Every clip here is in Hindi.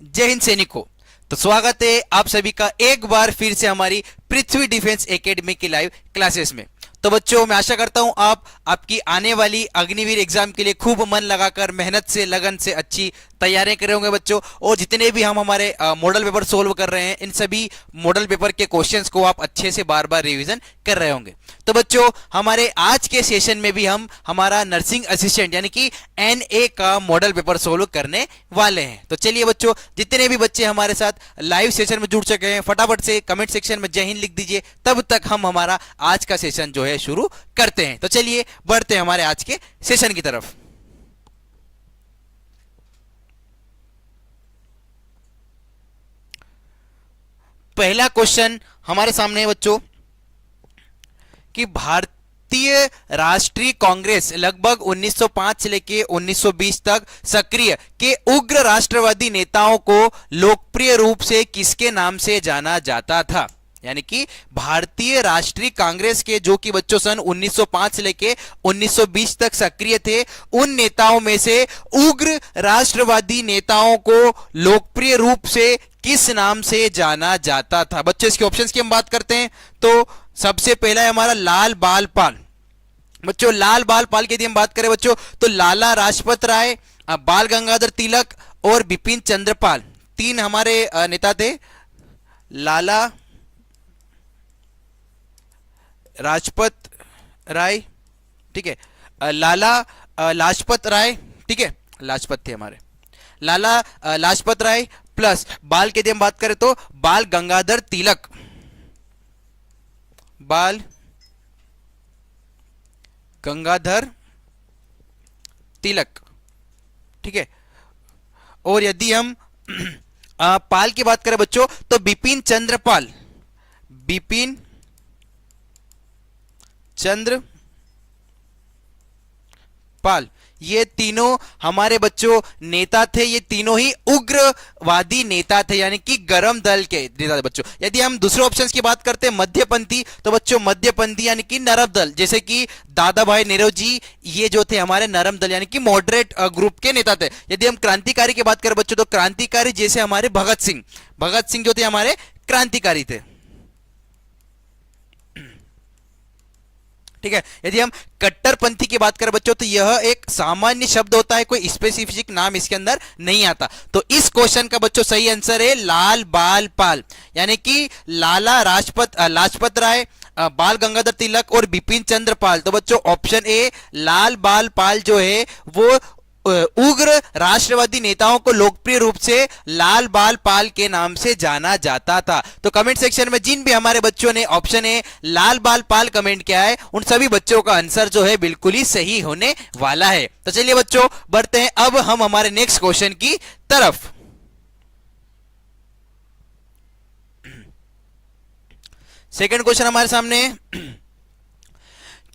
जय हिंद सैनिकों। तो स्वागत है आप सभी का एक बार फिर से हमारी पृथ्वी डिफेंस एकेडमी की लाइव क्लासेस में। तो बच्चों, मैं आशा करता हूं आप आपकी आने वाली अग्निवीर एग्जाम के लिए खूब मन लगाकर मेहनत से लगन से अच्छी तैयारियां कर रहे होंगे बच्चों। और जितने भी हम हमारे मॉडल पेपर सोल्व कर रहे हैं, इन सभी मॉडल पेपर के क्वेश्चंस को आप अच्छे से बार बार रिवीजन कर रहे होंगे। तो बच्चों, हमारे आज के सेशन में भी हम हमारा नर्सिंग असिस्टेंट यानी कि NA का मॉडल पेपर सोल्व करने वाले हैं। तो चलिए बच्चों, जितने भी बच्चे हमारे साथ लाइव सेशन में जुड़ चुके हैं, फटाफट से कमेंट सेक्शन में जय हिंद लिख दीजिए। तब तक हम हमारा आज का सेशन जो है शुरू करते हैं। तो चलिए बढ़ते हैं हमारे आज के सेशन की तरफ। पहला क्वेश्चन हमारे सामने है बच्चों कि भारतीय राष्ट्रीय कांग्रेस लगभग 1905 से लेके 1920 तक सक्रिय के उग्र राष्ट्रवादी नेताओं को लोकप्रिय रूप से किसके नाम से जाना जाता था। यानी कि भारतीय राष्ट्रीय कांग्रेस के जो कि बच्चों सन 1905 से लेके 1920 तक सक्रिय थे, उन नेताओं में से उग्र राष्ट्रवादी नेताओं को लोकप्रिय रूप से किस नाम से जाना जाता था। बच्चों, इसके ऑप्शंस की हम बात करते हैं तो सबसे पहला है हमारा लाल बाल पाल। बच्चों, लाल बाल पाल की यदि हम बात करें बच्चों तो लाला राजपत राय, बाल गंगाधर तिलक और बिपिन चंद्र पाल, तीन हमारे नेता थे। लाला राजपत राय, ठीक है, लाला लाजपत राय, ठीक है, लाजपत थे हमारे, लाला लाजपत राय प्लस बाल के यदि हम बात करें तो बाल गंगाधर तिलक, बाल गंगाधर तिलक, ठीक है। और यदि हम पाल की बात करें बच्चों तो बिपिन चंद्र पाल, बिपिन चंद्र पाल, ये तीनों हमारे बच्चों नेता थे। ये तीनों ही उग्रवादी नेता थे, यानी कि गरम दल के नेता थे बच्चों। यदि हम दूसरे ऑप्शंस की बात करते हैं मध्यपंथी, तो बच्चों मध्यपंथी यानी कि नरम दल, जैसे कि दादा भाई नेहरू, ये जो थे हमारे नरम दल यानी कि मॉडरेट ग्रुप के नेता थे। यदि हम क्रांतिकारी की बात करें बच्चों तो क्रांतिकारी जैसे हमारे भगत सिंह जो थे हमारे क्रांतिकारी थे, ठीक है। यदि हम कट्टरपंथी की बात करें बच्चों तो यह एक सामान्य शब्द होता है, कोई स्पेसिफिक नाम इसके अंदर नहीं आता। तो इस क्वेश्चन का बच्चों सही आंसर है लाल बाल पाल, यानी कि लाला लाजपत राय, बाल गंगाधर तिलक और बिपिन चंद्र पाल। तो बच्चों ऑप्शन ए लाल बाल पाल जो है वो उग्र राष्ट्रवादी नेताओं को लोकप्रिय रूप से लाल बाल पाल के नाम से जाना जाता था। तो कमेंट सेक्शन में जिन भी हमारे बच्चों ने ऑप्शन ए लाल बाल पाल कमेंट किया है, उन सभी बच्चों का आंसर जो है बिल्कुल ही सही होने वाला है। तो चलिए बच्चों बढ़ते हैं अब हम हमारे नेक्स्ट क्वेश्चन की तरफ। सेकंड क्वेश्चन हमारे सामने है,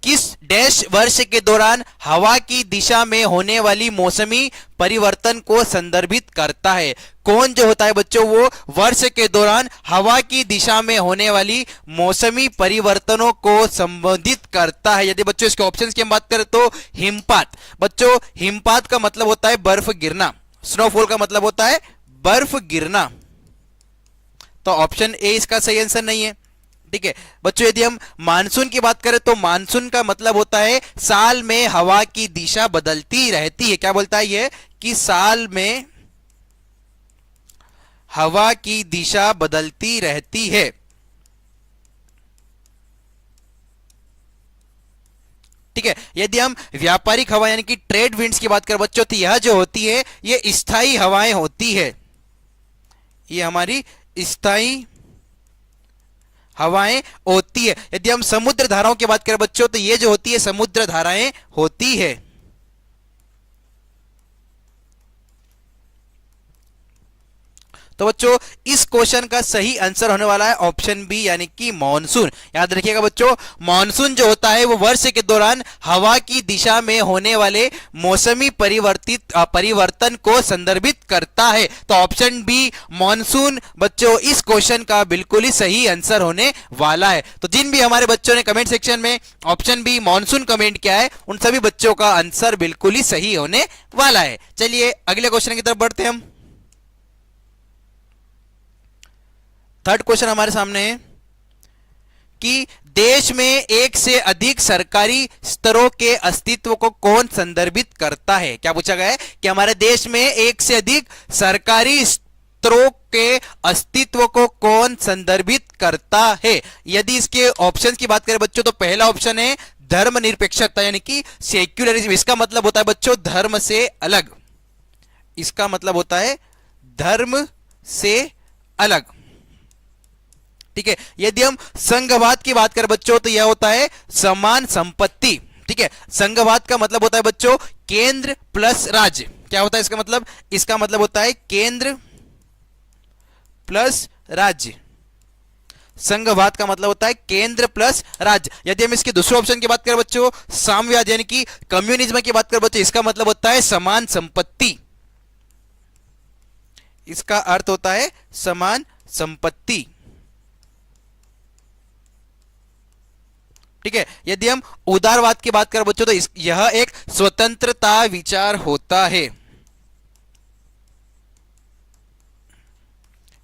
किस डैश वर्ष के दौरान हवा की दिशा में होने वाली मौसमी परिवर्तन को संदर्भित करता है। कौन जो होता है बच्चों वो वर्ष के दौरान हवा की दिशा में होने वाली मौसमी परिवर्तनों को संबोधित करता है। यदि बच्चों इसके ऑप्शंस की हम बात करें तो हिमपात। बच्चों हिमपात का मतलब होता है बर्फ गिरना, स्नोफॉल का मतलब होता है बर्फ गिरना। तो ऑप्शन ए इसका सही आंसर नहीं है, ठीक है। बच्चों यदि हम मानसून की बात करें तो मानसून का मतलब होता है साल में हवा की दिशा बदलती रहती है। क्या बोलता है ये कि साल में हवा की दिशा बदलती रहती है, ठीक है। यदि हम व्यापारिक हवा यानी कि ट्रेड विंड्स की बात करें बच्चों तो यह जो होती है ये स्थायी हवाएं होती है, ये हमारी स्थायी हवाएं होती है। यदि हम समुद्र धाराओं की बात करें बच्चों तो ये जो होती है समुद्र धाराएं होती है। तो बच्चों इस क्वेश्चन का सही आंसर होने वाला है ऑप्शन बी यानी कि मॉनसून। याद रखिएगा बच्चों, मॉनसून जो होता है वो वर्ष के दौरान हवा की दिशा में होने वाले मौसमी परिवर्तन को संदर्भित करता है। तो ऑप्शन बी मॉनसून बच्चों इस क्वेश्चन का बिल्कुल ही सही आंसर होने वाला है। तो जिन भी हमारे बच्चों ने कमेंट सेक्शन में ऑप्शन बी मॉनसून कमेंट किया है उन सभी बच्चों का आंसर बिल्कुल ही सही होने वाला है। चलिए अगले क्वेश्चन की तरफ बढ़ते हैं हम। थर्ड क्वेश्चन हमारे सामने है कि देश में एक से अधिक सरकारी स्तरों के अस्तित्व को कौन संदर्भित करता है। क्या पूछा गया है कि हमारे देश में एक से अधिक सरकारी स्तरों के अस्तित्व को कौन संदर्भित करता है। यदि इसके ऑप्शंस की बात करें बच्चों तो पहला ऑप्शन है धर्मनिरपेक्षता यानी कि सेक्युलरिज्म। इसका मतलब होता है बच्चों धर्म से अलग। इसका मतलब होता है धर्म से अलग। ठीक है। यदि हम संघवाद की बात करें बच्चों तो यह होता है समान संपत्ति। ठीक है। संघवाद का मतलब होता है बच्चों केंद्र प्लस राज्य। क्या होता है इसका मतलब? इसका मतलब होता है केंद्र प्लस राज्य। संघवाद का मतलब होता है केंद्र प्लस राज्य। यदि हम इसके दूसरे ऑप्शन की बात करें बच्चों साम्यवाद यानी कि कम्युनिज्म की बात करें बच्चों, इसका मतलब होता है समान संपत्ति। इसका अर्थ होता है समान संपत्ति। ठीक है। यदि हम उदारवाद की बात करें बच्चों तो यह एक स्वतंत्रता विचार होता है।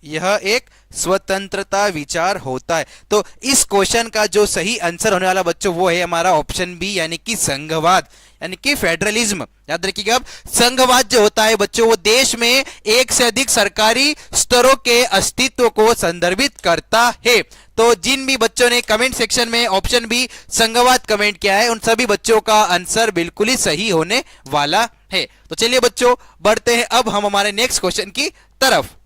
यह एक स्वतंत्रता विचार होता है। तो इस क्वेश्चन का जो सही आंसर होने वाला बच्चों वो है हमारा ऑप्शन बी यानी कि संघवाद यानी कि फेडरलिज्म। याद रखिएगा अब संघवाद जो होता है बच्चों वो देश में एक से अधिक सरकारी स्तरों के अस्तित्व को संदर्भित करता है। तो जिन भी बच्चों ने कमेंट सेक्शन में ऑप्शन बी संघवाद कमेंट किया है उन सभी बच्चों का आंसर बिल्कुल ही सही होने वाला है। तो चलिए बच्चों बढ़ते हैं अब हम हमारे नेक्स्ट क्वेश्चन की तरफ।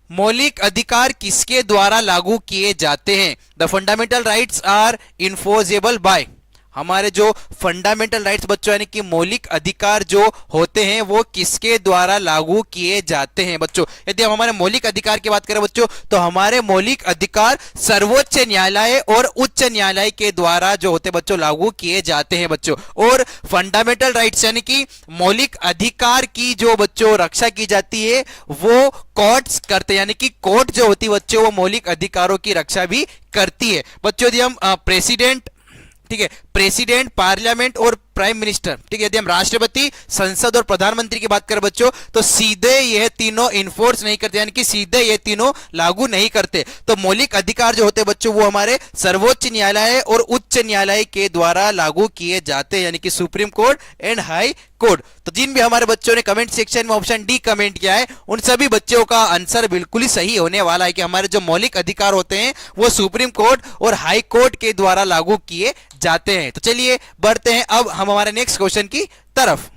मौलिक अधिकार किसके द्वारा लागू किए जाते हैं? The fundamental rights are enforceable by. हमारे जो फंडामेंटल राइट्स बच्चों यानी कि मौलिक अधिकार जो होते हैं वो किसके द्वारा लागू किए जाते हैं बच्चों? यदि हम हमारे मौलिक अधिकार की बात करें बच्चों तो हमारे मौलिक अधिकार सर्वोच्च न्यायालय और उच्च न्यायालय के द्वारा जो होते बच्चों लागू किए जाते हैं बच्चों। और फंडामेंटल राइट्स यानी कि मौलिक अधिकार की जो बच्चों रक्षा की जाती है वो कोर्ट्स करते हैं यानी कि कोर्ट जो होती है बच्चों वो मौलिक अधिकारों की रक्षा भी करती है बच्चों। यदि हम प्रेसिडेंट, ठीक है, प्रेसिडेंट, पार्लियामेंट और प्राइम मिनिस्टर, ठीक है, यदि हम राष्ट्रपति, संसद और प्रधानमंत्री की बात करें बच्चों तो सीधे यह तीनों इन्फोर्स नहीं करते यानी कि सीधे ये तीनों लागू नहीं करते। तो मौलिक अधिकार जो होते हैं बच्चों वो हमारे सर्वोच्च न्यायालय और उच्च न्यायालय के द्वारा लागू किए जाते हैं यानी कि supreme court and high court. तो जिन भी हमारे बच्चों ने कमेंट सेक्शन में ऑप्शन डी कमेंट किया है उन सभी बच्चों का आंसर बिल्कुल ही सही होने वाला है कि हमारे जो मौलिक अधिकार होते हैं वो सुप्रीम कोर्ट और हाई कोर्ट के द्वारा लागू किए जाते हैं। तो चलिए बढ़ते हैं अब हम हमारे नेक्स्ट क्वेश्चन की तरफ।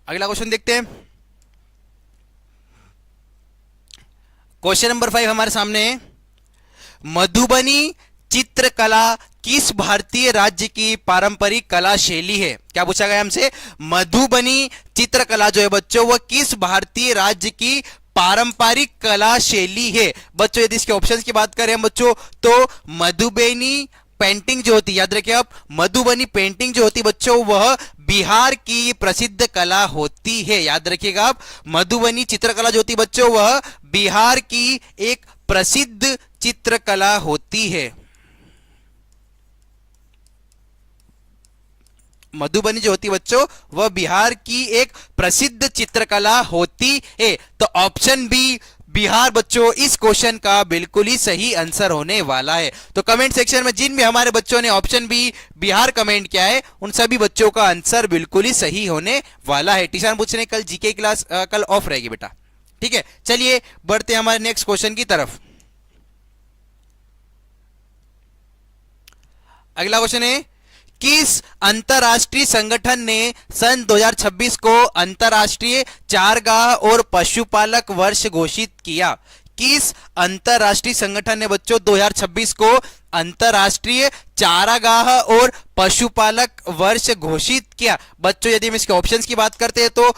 अगला क्वेश्चन देखते हैं। क्वेश्चन नंबर 5 हमारे सामने है मधुबनी चित्रकला किस भारतीय राज्य की पारंपरिक कला शैली है? क्या पूछा गया हमसे? मधुबनी चित्रकला जो है बच्चों वो किस भारतीय राज्य की पारंपरिक कला शैली है बच्चों? यदि इसके ऑप्शंस की बात करें बच्चों तो मधुबनी पेंटिंग जो होती है, याद रखिए आप, मधुबनी पेंटिंग जो होती है बच्चों वह बिहार की प्रसिद्ध कला होती है। याद रखिएगा आप, मधुबनी चित्रकला जो होती है बच्चों वह बिहार की एक प्रसिद्ध चित्रकला होती है। मधुबनी जो होती है बच्चों वह बिहार की एक प्रसिद्ध चित्रकला होती है। तो ऑप्शन बी बिहार बच्चों इस क्वेश्चन का बिल्कुल ही सही आंसर होने वाला है। तो कमेंट सेक्शन में जिन भी हमारे बच्चों ने ऑप्शन बी बिहार कमेंट किया है उन सभी बच्चों का आंसर बिल्कुल ही सही होने वाला है। टीचर पूछने कल जीके क्लास कल ऑफ रहेगी बेटा, ठीक है। चलिए बढ़ते हैं हमारे नेक्स्ट क्वेश्चन की तरफ। अगला क्वेश्चन है किस अंतरराष्ट्रीय संगठन ने सन 2026 को अंतरराष्ट्रीय चारगाह और पशुपालक वर्ष घोषित किया? किस अंतरराष्ट्रीय संगठन ने बच्चों 2026 को अंतरराष्ट्रीय चारागाह और पशुपालक वर्ष घोषित किया? बच्चों यदि हम इसके ऑप्शंस की बात करते हैं तो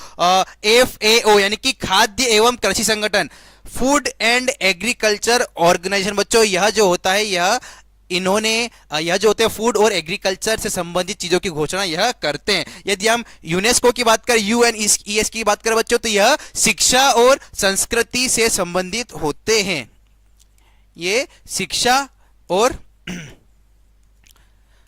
FAO यानी कि खाद्य एवं कृषि संगठन, फूड एंड एग्रीकल्चर ऑर्गेनाइजेशन। बच्चों यह जो होता है यह जो होते हैं फूड और एग्रीकल्चर से संबंधित चीजों की घोषणा यह करते हैं। यदि हम यूनेस्को की बात करें, UNES की बात करें बच्चों, तो यह शिक्षा और संस्कृति से संबंधित होते हैं। ये शिक्षा और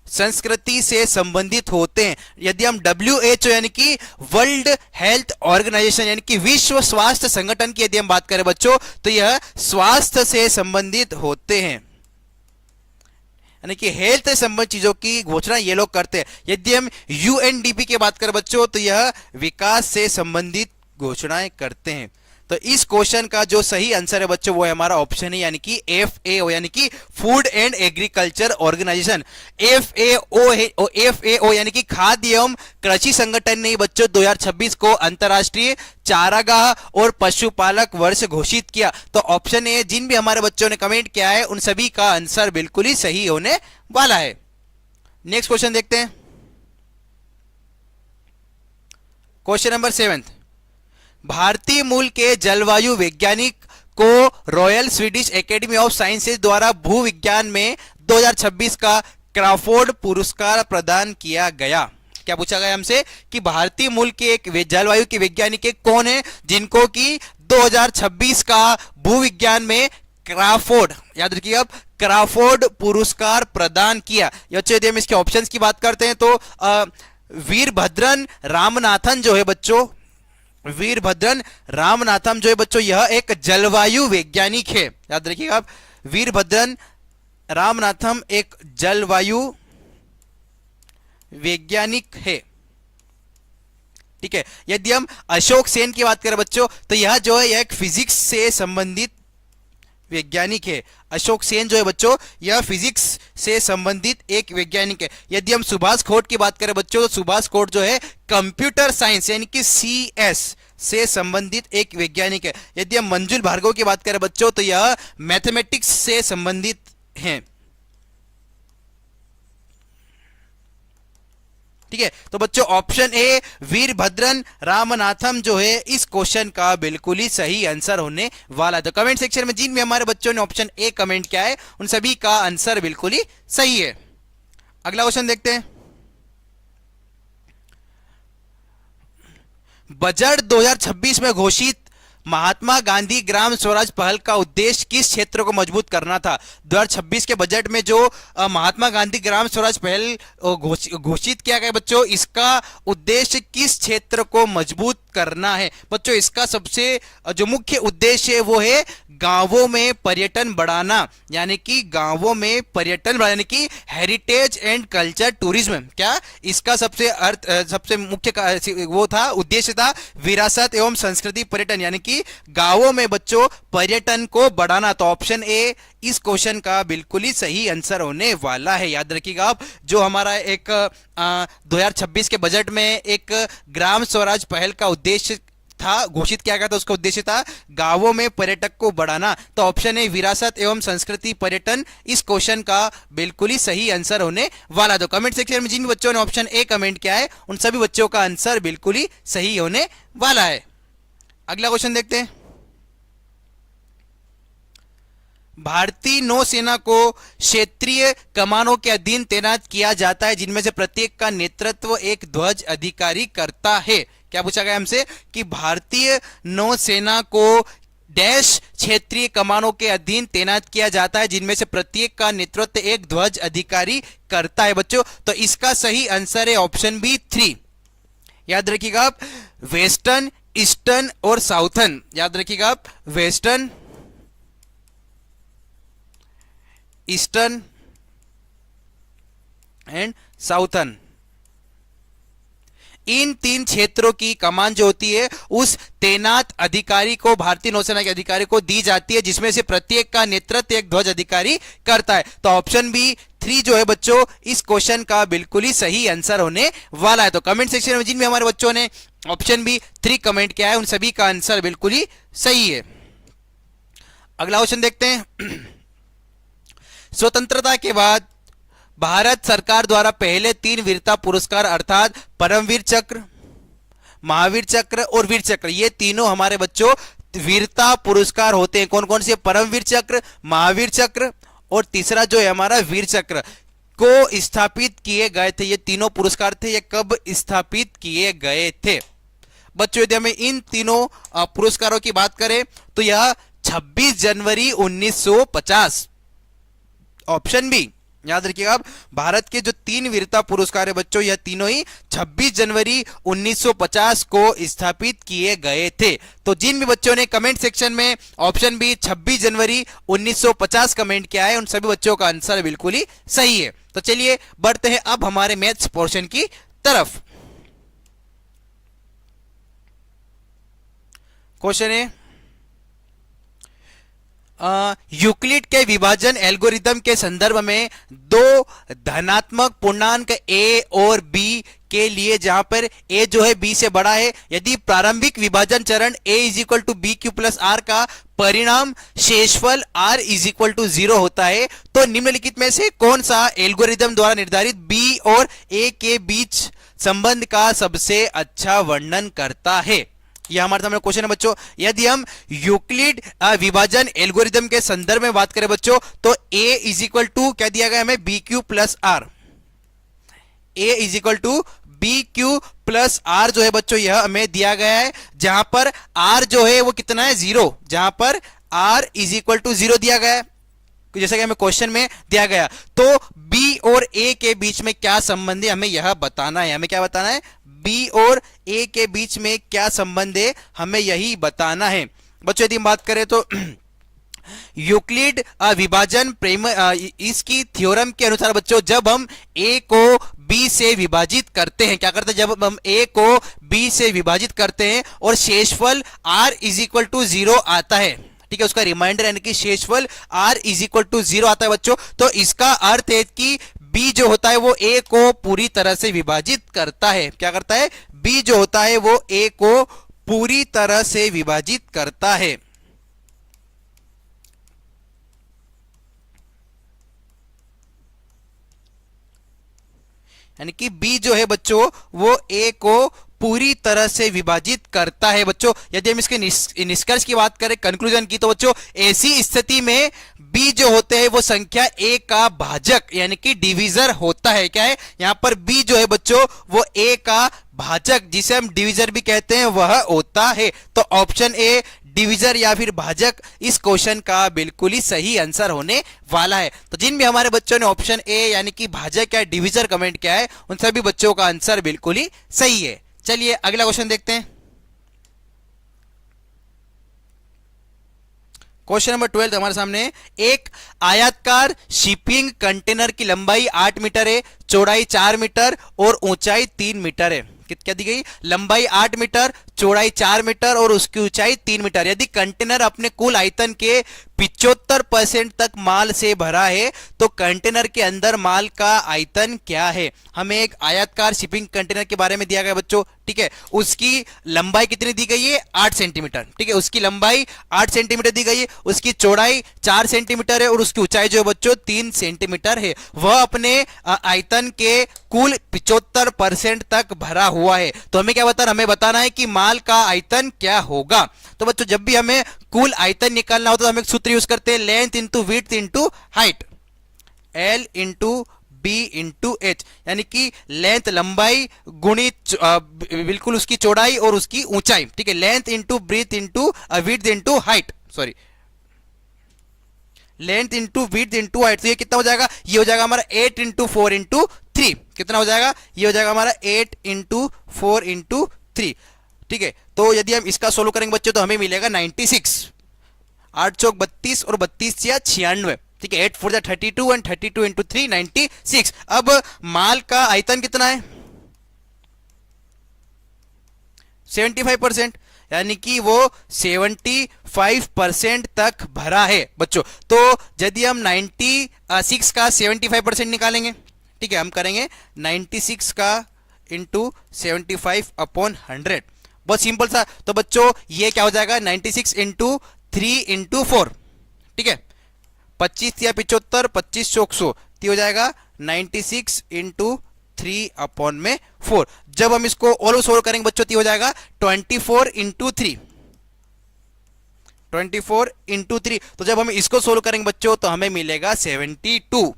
संस्कृति से संबंधित होते हैं। यदि हम WHO यानी कि वर्ल्ड हेल्थ ऑर्गेनाइजेशन यानी कि विश्व स्वास्थ्य संगठन की यदि हम बात करें बच्चों, तो यह स्वास्थ्य से संबंधित होते हैं, यानी कि हेल्थ से संबंधित चीजों की घोषणा ये लोग करते हैं। यदि हम UNDP की बात करें बच्चों, तो यह विकास से संबंधित घोषणाएं करते हैं। तो इस क्वेश्चन का जो सही आंसर है बच्चों वो है हमारा ऑप्शन है, यानी कि FAO यानी कि food and agriculture organisation. FAO यानी कि खाद्य एवं कृषि संगठन ने बच्चों 2026 को अंतरराष्ट्रीय चारागाह और पशुपालक वर्ष घोषित किया। तो ऑप्शन ए, जिन भी हमारे बच्चों ने कमेंट किया है उन सभी का आंसर बिल्कुल ही सही होने वाला है। नेक्स्ट क्वेश्चन देखते हैं, क्वेश्चन नंबर 7। भारतीय मूल के जलवायु वैज्ञानिक को royal Swedish academy of sciences द्वारा भूविज्ञान में 2026 का क्रॉफोर्ड पुरस्कार प्रदान किया गया। क्या पूछा गया हमसे कि भारतीय मूल के एक जलवायु के वैज्ञानिक कौन है जिनको कि 2026 का भूविज्ञान में क्रॉफोर्ड, याद रखिएगा, क्रॉफोर्ड पुरस्कार प्रदान किया। यदि हम इसके ऑप्शंस की बात करते हैं तो वीरभद्रन रामनाथन जो है बच्चों, वीरभद्रन रामनाथम जो है बच्चों यह एक जलवायु वैज्ञानिक है। याद रखिएगा आप, वीरभद्रन रामनाथम एक जलवायु वैज्ञानिक है। ठीक है। यदि हम अशोक सेन की बात करें बच्चों, तो यह जो है यह एक फिजिक्स से संबंधित वैज्ञानिक है। अशोक सेन जो है बच्चों यह फिजिक्स से संबंधित एक वैज्ञानिक है। यदि हम सुभाष खोट की बात करें बच्चों, तो सुभाष खोट जो है कंप्यूटर साइंस यानी कि CS से संबंधित एक वैज्ञानिक है। यदि हम मंजुल भार्गव की बात करें बच्चों, तो यह मैथमेटिक्स से संबंधित हैं। ठीक है। तो बच्चों ऑप्शन ए वीरभद्रन रामनाथम जो है इस क्वेश्चन का बिल्कुल ही सही आंसर होने वाला है। तो कमेंट सेक्शन में जिन भी हमारे बच्चों ने ऑप्शन ए कमेंट किया है उन सभी का आंसर बिल्कुल ही सही है। अगला क्वेश्चन देखते हैं, बजट 2026 में घोषित महात्मा गांधी ग्राम स्वराज पहल का उद्देश्य किस क्षेत्र को मजबूत करना था? 2026 के बजट में जो महात्मा गांधी ग्राम स्वराज पहल घोषित किया गया बच्चों, इसका उद्देश्य किस क्षेत्र को मजबूत करना है? बच्चों इसका सबसे जो मुख्य उद्देश्य है वो है गांवों में पर्यटन बढ़ाना, यानी कि गांवों में पर्यटन बढ़ाने की हेरिटेज एंड कल्चर टूरिज्म। क्या इसका सबसे मुख्य वो था, उद्देश्य था विरासत एवं संस्कृति पर्यटन, यानी कि गांवों में बच्चों पर्यटन को बढ़ाना। तो ऑप्शन ए इस क्वेश्चन का बिल्कुल ही सही आंसर होने वाला है। याद रखिएगा आप, जो हमारा एक 2026 के बजट में एक ग्राम स्वराज पहल का उद्देश्य था, घोषित किया गया था, उसका उद्देश्य था गांवों में पर्यटक को बढ़ाना। तो ऑप्शन ए विरासत एवं संस्कृति पर्यटन इस क्वेश्चन का बिल्कुल ही सही आंसर होने वाला। तो कमेंट सेक्शन में जिन बच्चों ने ऑप्शन ए कमेंट किया है उन सभी बच्चों का आंसर बिल्कुल ही सही होने वाला है। अगला क्वेश्चन देखते हैं, भारतीय नौसेना को क्षेत्रीय कमानों के अधीन तैनात किया जाता है जिनमें से प्रत्येक का नेतृत्व एक ध्वज अधिकारी करता है। क्या पूछा गया हमसे कि भारतीय नौसेना को डैश क्षेत्रीय कमानों के अधीन तैनात किया जाता है जिनमें से प्रत्येक का नेतृत्व एक ध्वज अधिकारी करता है बच्चों। तो इसका सही आंसर है ऑप्शन बी 3। याद रखिएगा आप, वेस्टर्न, ईस्टर्न और साउथर्न। याद रखिएगा आप, वेस्टर्न, ईस्टर्न एंड साउथर्न, इन 3 क्षेत्रों की कमान जो होती है उस तैनात अधिकारी को, भारतीय नौसेना के अधिकारी को दी जाती है जिसमें से प्रत्येक का नेतृत्व एक ध्वज अधिकारी करता है। तो ऑप्शन बी 3 जो है बच्चों इस क्वेश्चन का बिल्कुल ही सही आंसर होने वाला है। तो कमेंट सेक्शन में जिन भी हमारे बच्चों ने ऑप्शन बी 3 कमेंट किया है उन सभी का आंसर बिल्कुल ही सही है। अगला क्वेश्चन देखते हैं। स्वतंत्रता के बाद भारत सरकार द्वारा पहले 3 वीरता पुरस्कार अर्थात परमवीर चक्र, महावीर चक्र और वीर चक्र, ये तीनों हमारे बच्चों वीरता पुरस्कार होते हैं। कौन कौन से? परमवीर चक्र, महावीर चक्र और तीसरा जो है हमारा वीर चक्र को स्थापित किए गए थे। ये तीनों पुरस्कार थे, ये कब स्थापित किए गए थे बच्चों? यदि हमें इन तीनों पुरस्कारों की बात करें तो यह 26 जनवरी 1950, ऑप्शन बी। याद रखिएगा आप, भारत के जो 3 वीरता पुरस्कार है बच्चों, यह तीनों ही 26 जनवरी 1950 को स्थापित किए गए थे। तो जिन भी बच्चों ने कमेंट सेक्शन में ऑप्शन बी 26 जनवरी 1950 कमेंट किया है, उन सभी बच्चों का आंसर बिल्कुल ही सही है। तो चलिए बढ़ते हैं अब हमारे मैथ्स पोर्शन की तरफ। क्वेश्चन है, यूक्लिड के विभाजन एल्गोरिथम के संदर्भ में 2 धनात्मक पूर्णांक a और b के लिए, जहां पर a जो है b से बड़ा है, यदि प्रारंभिक विभाजन चरण a is equal to b q plus r का परिणाम शेषफल r इज इक्वल टू 0 होता है, तो निम्नलिखित में से कौन सा एल्गोरिथम द्वारा निर्धारित b और a के बीच संबंध का सबसे अच्छा वर्णन करता है? यह हमारे सामने क्वेश्चन है बच्चों। यदि हम यूक्लिड विभाजन एल्गोरिथम के संदर्भ में बात करें बच्चों, तो a इज इक्वल टू क्या दिया गया हमें? B q plus r. a is equal to b q plus r जो है बच्चों, यह हमें दिया गया है, जहां पर r जो है वो कितना है? 0। जहां पर r इज इक्वल टू 0 दिया गया है, जैसा कि हमें क्वेश्चन में दिया गया। तो b और a के बीच में क्या संबंध है, हमें यह बताना है। हमें क्या बताना है? b और a के बीच में क्या संबंध है, हमें यही बताना है बच्चों। यदि हम बात करें तो यूक्लिड विभाजन प्रेम इसकी थ्योरम के अनुसार बच्चों, जब हम a को b से विभाजित करते हैं, क्या करते हैं? जब हम a को b से विभाजित करते हैं और शेषफल r इज इक्वल टू 0 आता है, ठीक है, उसका रिमाइंडर यानी कि शेषफल r इज इक्वल टू 0 आता है बच्चों, तो इसका अर्थ है कि b जो होता है वो a को पूरी तरह से विभाजित करता है। क्या करता है? b जो होता है वो a को पूरी तरह से विभाजित करता है। यानी कि b जो है बच्चों वो a को पूरी तरह से विभाजित करता है बच्चों। यदि हम इसके निष्कर्ष की बात करें, कंक्लूजन की, तो बच्चों ऐसी स्थिति में b जो होते हैं वो संख्या a का भाजक यानी कि डिवीजर होता है। क्या है? यहां पर b जो है बच्चों वो a का भाजक, जिसे हम डिवीजर भी कहते हैं, वह होता है। तो ऑप्शन ए डिवीजर या फिर भाजक इस क्वेश्चन का बिल्कुल ही सही आंसर होने वाला है। तो जिन भी हमारे बच्चों ने ऑप्शन ए यानी कि भाजक या डिवीजर कमेंट किया है, उन सभी बच्चों का आंसर बिल्कुल ही सही है। चलिए अगला क्वेश्चन देखते हैं। क्वेश्चन नंबर 12 हमारे सामने है। एक आयताकार शिपिंग कंटेनर की लंबाई 8 मीटर है, चौड़ाई 4 मीटर और ऊंचाई 3 मीटर है। क्या दी गई? लंबाई 8 मीटर, चौड़ाई 4 मीटर और उसकी ऊंचाई 3 मीटर। यदि कंटेनर अपने कुल आयतन के 75% तक माल से भरा है, तो कंटेनर के अंदर माल का आयतन क्या है? हमें एक आयताकार शिपिंग कंटेनर के बारे में दिया गया बच्चों, ठीक है। उसकी लंबाई कितनी दी गई है? 8 सेंटीमीटर, ठीक है। उसकी लंबाई 8 सेंटीमीटर दी गई है, उसकी चौड़ाई 4 सेंटीमीटर है और उसकी ऊंचाई जो है बच्चों 3 सेंटीमीटर है। वह अपने आयतन के कुल 75% तक भरा हुआ है। तो हमें क्या बताना? हमें बताना है कि माल का आयतन क्या होगा। तो बच्चों जब भी हमें कुल आयतन निकालना होता है तो हम एक सूत्र यूज करते हैं, length into width into height, L into b into h, यानी कि लेंथ लंबाई गुणित बिल्कुल उसकी चौड़ाई और उसकी ऊंचाई, ठीक है। Length into breadth into width into height, sorry, length into width into height. तो ये कितना हो जाएगा? ये हो जाएगा हमारा 8 इंटू 4 इंटू 3। कितना हो जाएगा? ये हो जाएगा हमारा 8 इंटू 4 इंटू 3, ठीक है। तो यदि हम इसका सोल्व करेंगे बच्चों तो हमें मिलेगा 96। 8 चौक 32 और 32 या 96, ठीक है। 8 4 जा 32 एंड 32 इंटू 3 96। अब माल का आयतन कितना है? 75%, यानी कि वो 75% तक भरा है बच्चों। तो यदि हम 96 का 75% निकालेंगे, ठीक है, हम करेंगे 96 का इंटू 75 अपॉन 100, बहुत सिंपल सा। तो बच्चों ये क्या हो जाएगा? 96 इंटू 3 इंटू 4, ठीक है, 25 या 75, 25 चौक 100, तो हो जाएगा 96 इंटू 3 अपॉन में 4। जब हम इसको ऑल सोल्व करेंगे बच्चों तो हो जाएगा 24 इंटू 3, 24 इंटू 3। तो जब हम इसको सोल्व करेंगे बच्चों तो हमें मिलेगा 72।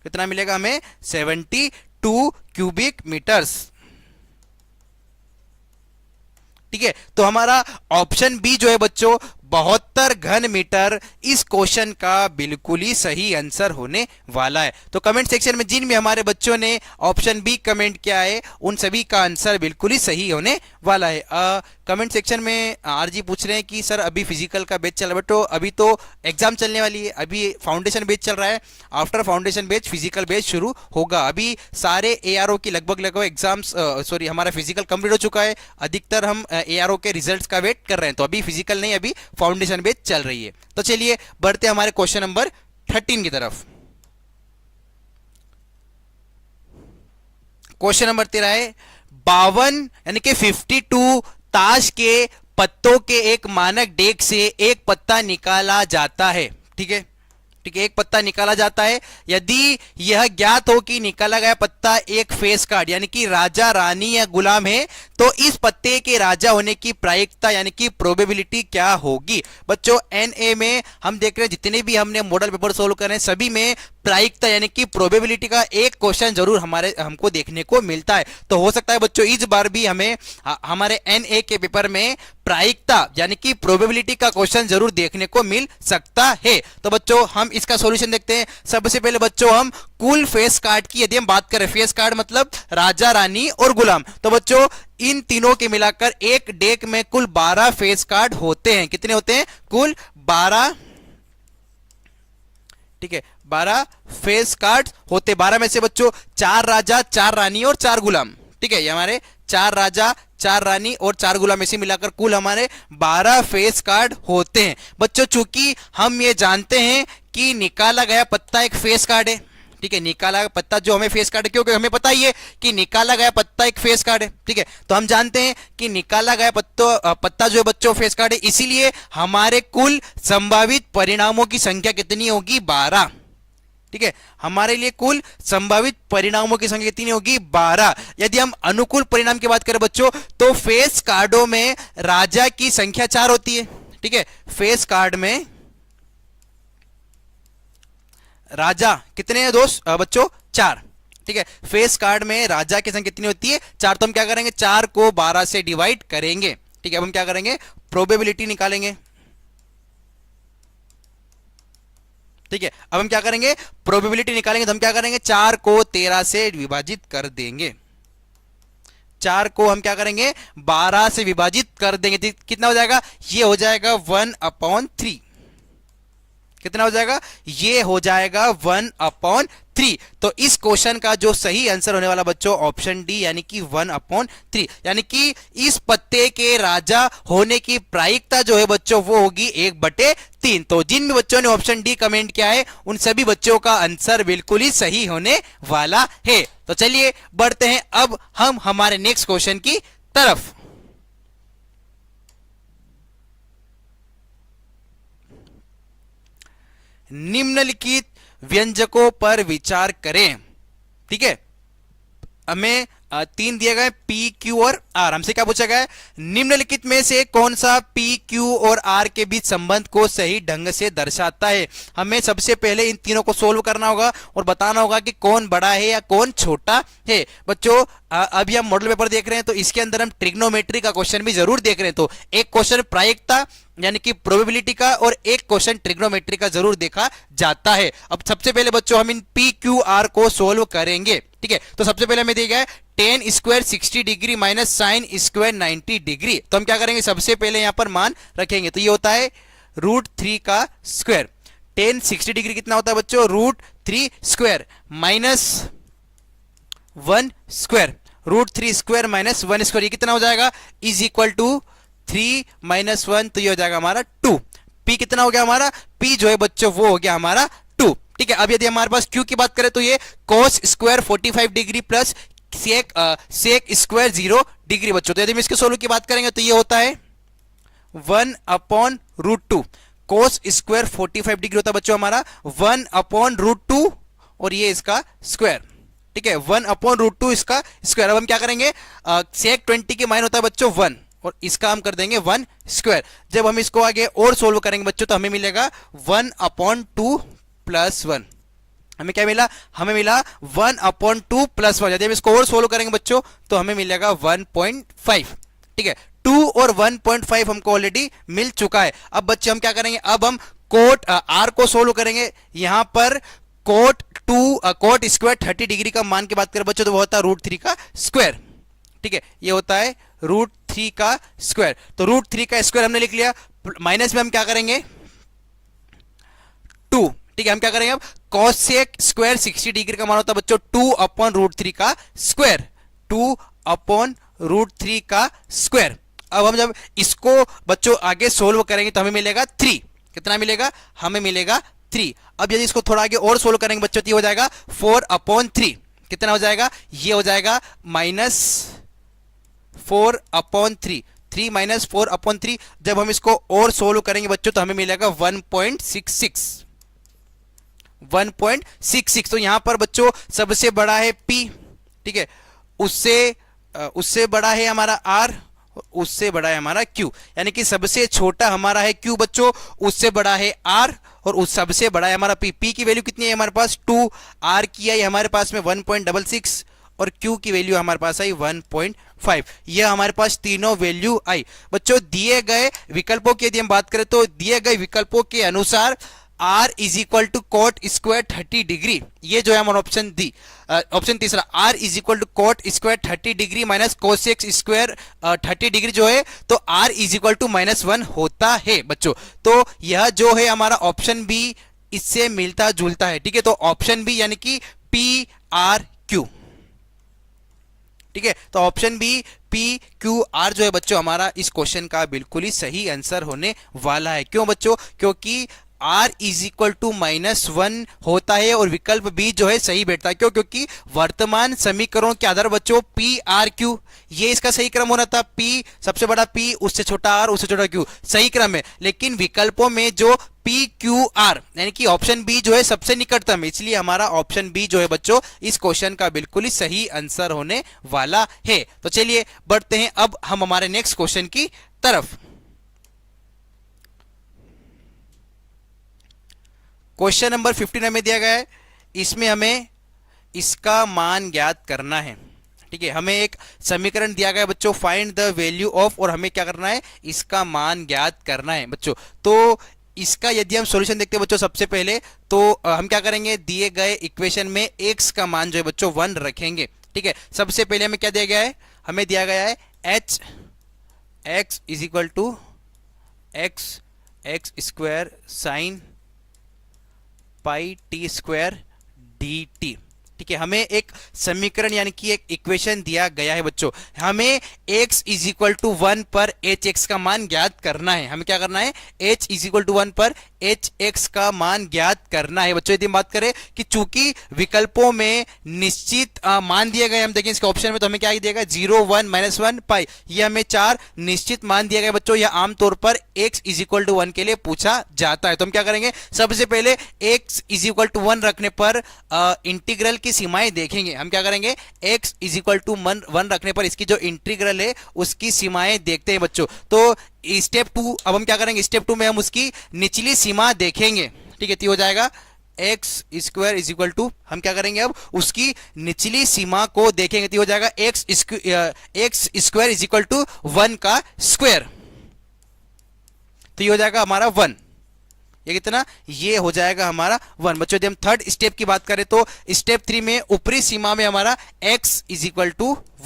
कितना मिलेगा हमें? 72 क्यूबिक मीटर्स। ठीक है, तो हमारा ऑप्शन बी जो है बच्चों 72 घन मीटर इस क्वेश्चन का बिल्कुल ही सही आंसर होने वाला है। तो कमेंट सेक्शन में जिन भी हमारे बच्चों ने ऑप्शन बी कमेंट किया है उन सभी का आंसर बिल्कुल ही सही होने वाला है। कमेंट सेक्शन में आरजी पूछ रहे हैं कि सर अभी फिजिकल का बैच चल रहा है, बट अभी तो एग्जाम चलने वाली है, अभी फाउंडेशन बैच चल रहा है, after foundation batch physical batch शुरू होगा। अभी सारे एआरओ की लगभग एग्जाम्स सॉरी हमारा फिजिकल कंप्लीट हो चुका है, अधिकतर हम एआरओ के रिजल्ट्स का वेट कर रहे हैं, तो अभी फिजिकल नहीं, अभी फाउंडेशन बैच चल रही है। तो चलिए बढ़ते हैं हमारे क्वेश्चन नंबर 13 की तरफ। क्वेश्चन नंबर 13 है 52 यानी कि 52 ताश के पत्तों के एक मानक डेक से एक पत्ता निकाला जाता है। ठीक है, ठीक है, एक पत्ता निकाला जाता है। यदि यह ज्ञात हो कि निकाला गया पत्ता एक फेस कार्ड यानी कि राजा, रानी या गुलाम है, तो इस पत्ते के राजा होने की प्रायिकता यानी कि प्रोबेबिलिटी क्या होगी। बच्चों एनए में हम देख रहे हैं जितने भी हमने मॉडल पेपर सोल्व कर रहे हैं सभी में प्रायिकता यानी कि प्रोबेबिलिटी का एक क्वेश्चन जरूर हमको देखने को मिलता है। तो हो सकता है बच्चों इस बार भी हमें हमारे एनए के पेपर में प्रायिकता यानी कि प्रोबेबिलिटी का क्वेश्चन जरूर देखने को मिल सकता है। तो बच्चों हम इसका सॉल्यूशन देखते हैं। सबसे पहले बच्चों हम कुल फेस कार्ड की यदि हम बात करें, फेस कार्ड मतलब राजा, रानी और गुलाम, तो बच्चों इन तीनों के मिलाकर एक डेक में कुल 12 फेस कार्ड होते हैं। कितने होते हैं? कुल 12। ठीक है, 12 फेस कार्ड होते। 12 में से बच्चों 4 राजा, 4 रानी और 4 गुलाम। ठीक है, ये हमारे 4 राजा, 4 रानी और 4 गुलाम इसे मिलाकर कुल हमारे 12 फेस कार्ड होते हैं। बच्चों चूंकि हम ये जानते हैं कि निकाला गया पत्ता एक फेस कार्ड है। ठीक है, निकाला गया पत्ता जो हमें फेस कार्ड है, क्योंकि हमें पता ही है कि निकाला गया पत्ता एक फेस कार्ड है। ठीक है, तो हम जानते हैं कि निकाला गया पत्ता जो है बच्चों फेस कार्ड है, इसीलिए हमारे कुल संभावित परिणामों की संख्या कितनी होगी? 12। ठीक है, हमारे लिए कुल संभावित परिणामों की संख्या कितनी होगी? 12। यदि हम अनुकूल परिणाम की बात करें बच्चों तो फेस कार्डों में राजा की संख्या 4 होती है। ठीक है, फेस कार्ड में राजा कितने हैं दोस्त बच्चों? 4। ठीक है, फेस कार्ड में राजा की संख्या कितनी होती है? 4। तो हम क्या करेंगे? 4 को 12 से डिवाइड करेंगे। ठीक है, अब हम क्या करेंगे? प्रोबेबिलिटी निकालेंगे। ठीक है, अब हम क्या करेंगे? प्रोबेबिलिटी निकालेंगे। तो हम क्या करेंगे? 4 को 13 से विभाजित कर देंगे। 4 को हम क्या करेंगे? 12 से विभाजित कर देंगे। तो कितना हो जाएगा? ये हो जाएगा 1/3। कितना हो जाएगा? ये हो जाएगा 1/3। तो इस क्वेश्चन का जो सही आंसर होने वाला बच्चों ऑप्शन डी यानी कि 1/3, यानी कि इस पत्ते के राजा होने की प्रायिकता जो है बच्चों वो होगी 1/3। तो जिन भी बच्चों ने ऑप्शन डी कमेंट किया है उन सभी बच्चों का आंसर बिल्कुल ही सही होने वाला है। तो चलिए बढ़ते हैं अब हम हमारे नेक्स्ट क्वेश्चन की तरफ। निम्नलिखित व्यंजकों पर विचार करें। ठीक है, हमें 3 दिए गए P, Q और R। हमसे क्या पूछा गया है? निम्नलिखित में से कौन सा P, Q और R के बीच संबंध को सही ढंग से दर्शाता है। हमें सबसे पहले इन तीनों को सोल्व करना होगा और बताना होगा कि कौन बड़ा है या कौन छोटा है। बच्चों अभी हम मॉडल पेपर देख रहे हैं तो इसके अंदर हम ट्रिग्नोमेट्री का क्वेश्चन भी जरूर देख रहे हैं। तो एक क्वेश्चन प्रायिकता यानी कि प्रोबेबिलिटी का और एक क्वेश्चन ट्रिग्नोमेट्री का जरूर देखा जाता है। अब सबसे पहले बच्चों हम इन P, Q, R को सोल्व करेंगे। ठीक है, तो सबसे पहले हमें दिया गया है tan square 60 degree minus sine square 90 degree. तो हम क्या करेंगे? सबसे पहले यहां पर मान रखेंगे। तो ये होता है √3 का स्क्वायर। tan 60 डिग्री कितना होता है बच्चों? √3 square minus 1 square. √3 square minus 1 square ये कितना हो जाएगा? इज इक्वल टू 3 - 1, तो ये हो जाएगा हमारा 2। P कितना हो गया हमारा? P जो है बच्चों वो हो गया हमारा 2। ठीक है, अब यदि हमारे पास Q की बात करें तो ये cos square 45 degree plus sec square 0 degree बच्चों। तो यदि हम इसके सोल्व की बात करेंगे तो ये होता है 1/√2। कोस स्क्वायर 45 डिग्री होता है बच्चों हमारा 1/√2 और ये इसका स्क्वायर, ठीक है, 1/√2 इसका स्क्वायर। अब हम क्या करेंगे, सेक 20 के मान होता है बच्चों 1 और इसका हम कर देंगे 1 स्क्वायर। जब हम इसको आगे और सोल्व करेंगे बच्चों तो हमें मिलेगा 1/2 + 1। हमें क्या मिला, हमें मिला 1/2 + 1। यदि हम इसको और सोल्व करेंगे बच्चों तो हमें मिलेगा 1.5, ठीक है। 2 और 1.5 हमको ऑलरेडी मिल चुका है। अब बच्चे हम क्या करेंगे, अब हम कोट आर को सोल्व करेंगे। यहां पर कोट स्क्वायर 30 डिग्री का मान की बात करें बच्चों तो वो होता है √3 का स्क्वायर, ठीक है, ये होता है √3 का स्क्वायर। तो √3 का स्क्वायर हमने लिख लिया। माइनस में हम क्या करेंगे 2, ठीक है, हम क्या करेंगे अब कोसेक स्क्वायर 60 डिग्री का मान होता है बच्चों 2/√3 का स्क्वायर, 2/√3 का स्क्वायर। अब हम जब इसको बच्चों आगे सोल्व करेंगे तो हमें मिलेगा 3। कितना मिलेगा, हमें मिलेगा 3। अब यदि इसको थोड़ा आगे और सोल्व करेंगे बच्चों तो ये हो जाएगा 4/3। कितना हो जाएगा, ये हो जाएगा -4/3, 3 - 4/3। जब हम इसको और सोल्व करेंगे बच्चों तो हमें मिलेगा 1.66। तो यहां पर बच्चों सबसे बड़ा है P, ठीक है, उससे बड़ा है हमारा R, उससे बड़ा है हमारा Q, यानी कि सबसे छोटा हमारा है Q बच्चों, उससे बड़ा है R और उस सबसे बड़ा है हमारा P। P की वैल्यू कितनी है हमारे पास 2, R की आई हमारे पास में 1.66 और Q की वैल्यू हमारे पास आई 1.5। यह हमारे पास तीनों वैल्यू आई बच्चों। दिए गए विकल्पों की यदि हम बात करें तो दिए गए विकल्पों के अनुसार R = कोट स्क्वायर 30 डिग्री, ये जो है हमारा ऑप्शन दी, ऑप्शन तीसरा R = coat square 30 degree minus cosec square 30 degree जो है तो R = -1 होता है बच्चों। तो यह जो है हमारा ऑप्शन बी इससे मिलता जुलता है, ठीक है। तो ऑप्शन बी यानी कि PRQ, ठीक है, तो ऑप्शन बी PQR जो है बच्चों हमारा इस क्वेश्चन का बिल्कुल ही सही आंसर होने वाला है। क्यों बच्चों, क्योंकि R = -1 होता है और विकल्प बी जो है सही बैठता है। क्यों, क्योंकि वर्तमान समीकरणों के आधार बच्चों PRQ ये इसका सही क्रम होना था, P सबसे बड़ा P, उससे छोटा R, उससे छोटा Q, सही क्रम है। लेकिन विकल्पों में जो PQR यानी कि ऑप्शन बी जो है सबसे निकटतम है, इसलिए हमारा ऑप्शन बी जो है बच्चों इस क्वेश्चन का बिल्कुल ही सही आंसर होने वाला है। तो चलिए बढ़ते हैं अब हम हमारे नेक्स्ट क्वेश्चन की तरफ। क्वेश्चन नंबर 15 हमें दिया गया है, इसमें हमें इसका मान ज्ञात करना है, ठीक है। हमें एक समीकरण दिया गया है बच्चों, फाइंड द वैल्यू ऑफ, और हमें क्या करना है इसका मान ज्ञात करना है बच्चों। तो इसका यदि हम सॉल्यूशन देखते हैं बच्चों सबसे पहले तो हम क्या करेंगे, दिए गए इक्वेशन में x का मान जो है बच्चों 1 रखेंगे, ठीक है। सबसे पहले हमें क्या दिया गया है, हमें दिया गया है x = x² sin πt² dt, ठीक है। हमें एक समीकरण यानी कि एक इक्वेशन दिया गया है बच्चों, हमें x = 1 पर hx का मान ज्ञात करना है। हमें क्या करना है, h = 1 पर hx का मान ज्ञात करना है बच्चों। यदि हम बात करें कि चूंकि विकल्पों में निश्चित मान दिए गए, हम देखें इसके ऑप्शन में तो हमें क्या दिएगा 0, 1, -1, पाई, ये हमें 4 निश्चित मान दिए गए बच्चों। यह आमतौर पर x = 1 के लिए पूछा जाता है। तो हम क्या करेंगे, सबसे पहले x = 1 रखने पर इंटीग्रल की सीमाएं देखेंगे। हम क्या करेंगे, x = 1 रखने पर इसकी जो इंटीग्रल है उसकी सीमाएं देखते हैं बच्चों। तो स्टेप 2, अब हम क्या करेंगे, स्टेप 2 में हम उसकी निचली सीमा देखेंगे, ठीक है। तो हो जाएगा x² हम क्या करेंगे, अब उसकी निचली सीमा को देखेंगे, तो हो जाएगा x² = 1 का स्क्वायर, तो ये हो जाएगा हमारा 1। ये कितना, ये हो जाएगा हमारा 1 बच्चों। यदि हम थर्ड स्टेप की बात करें तो स्टेप 3 में ऊपरी सीमा में हमारा x =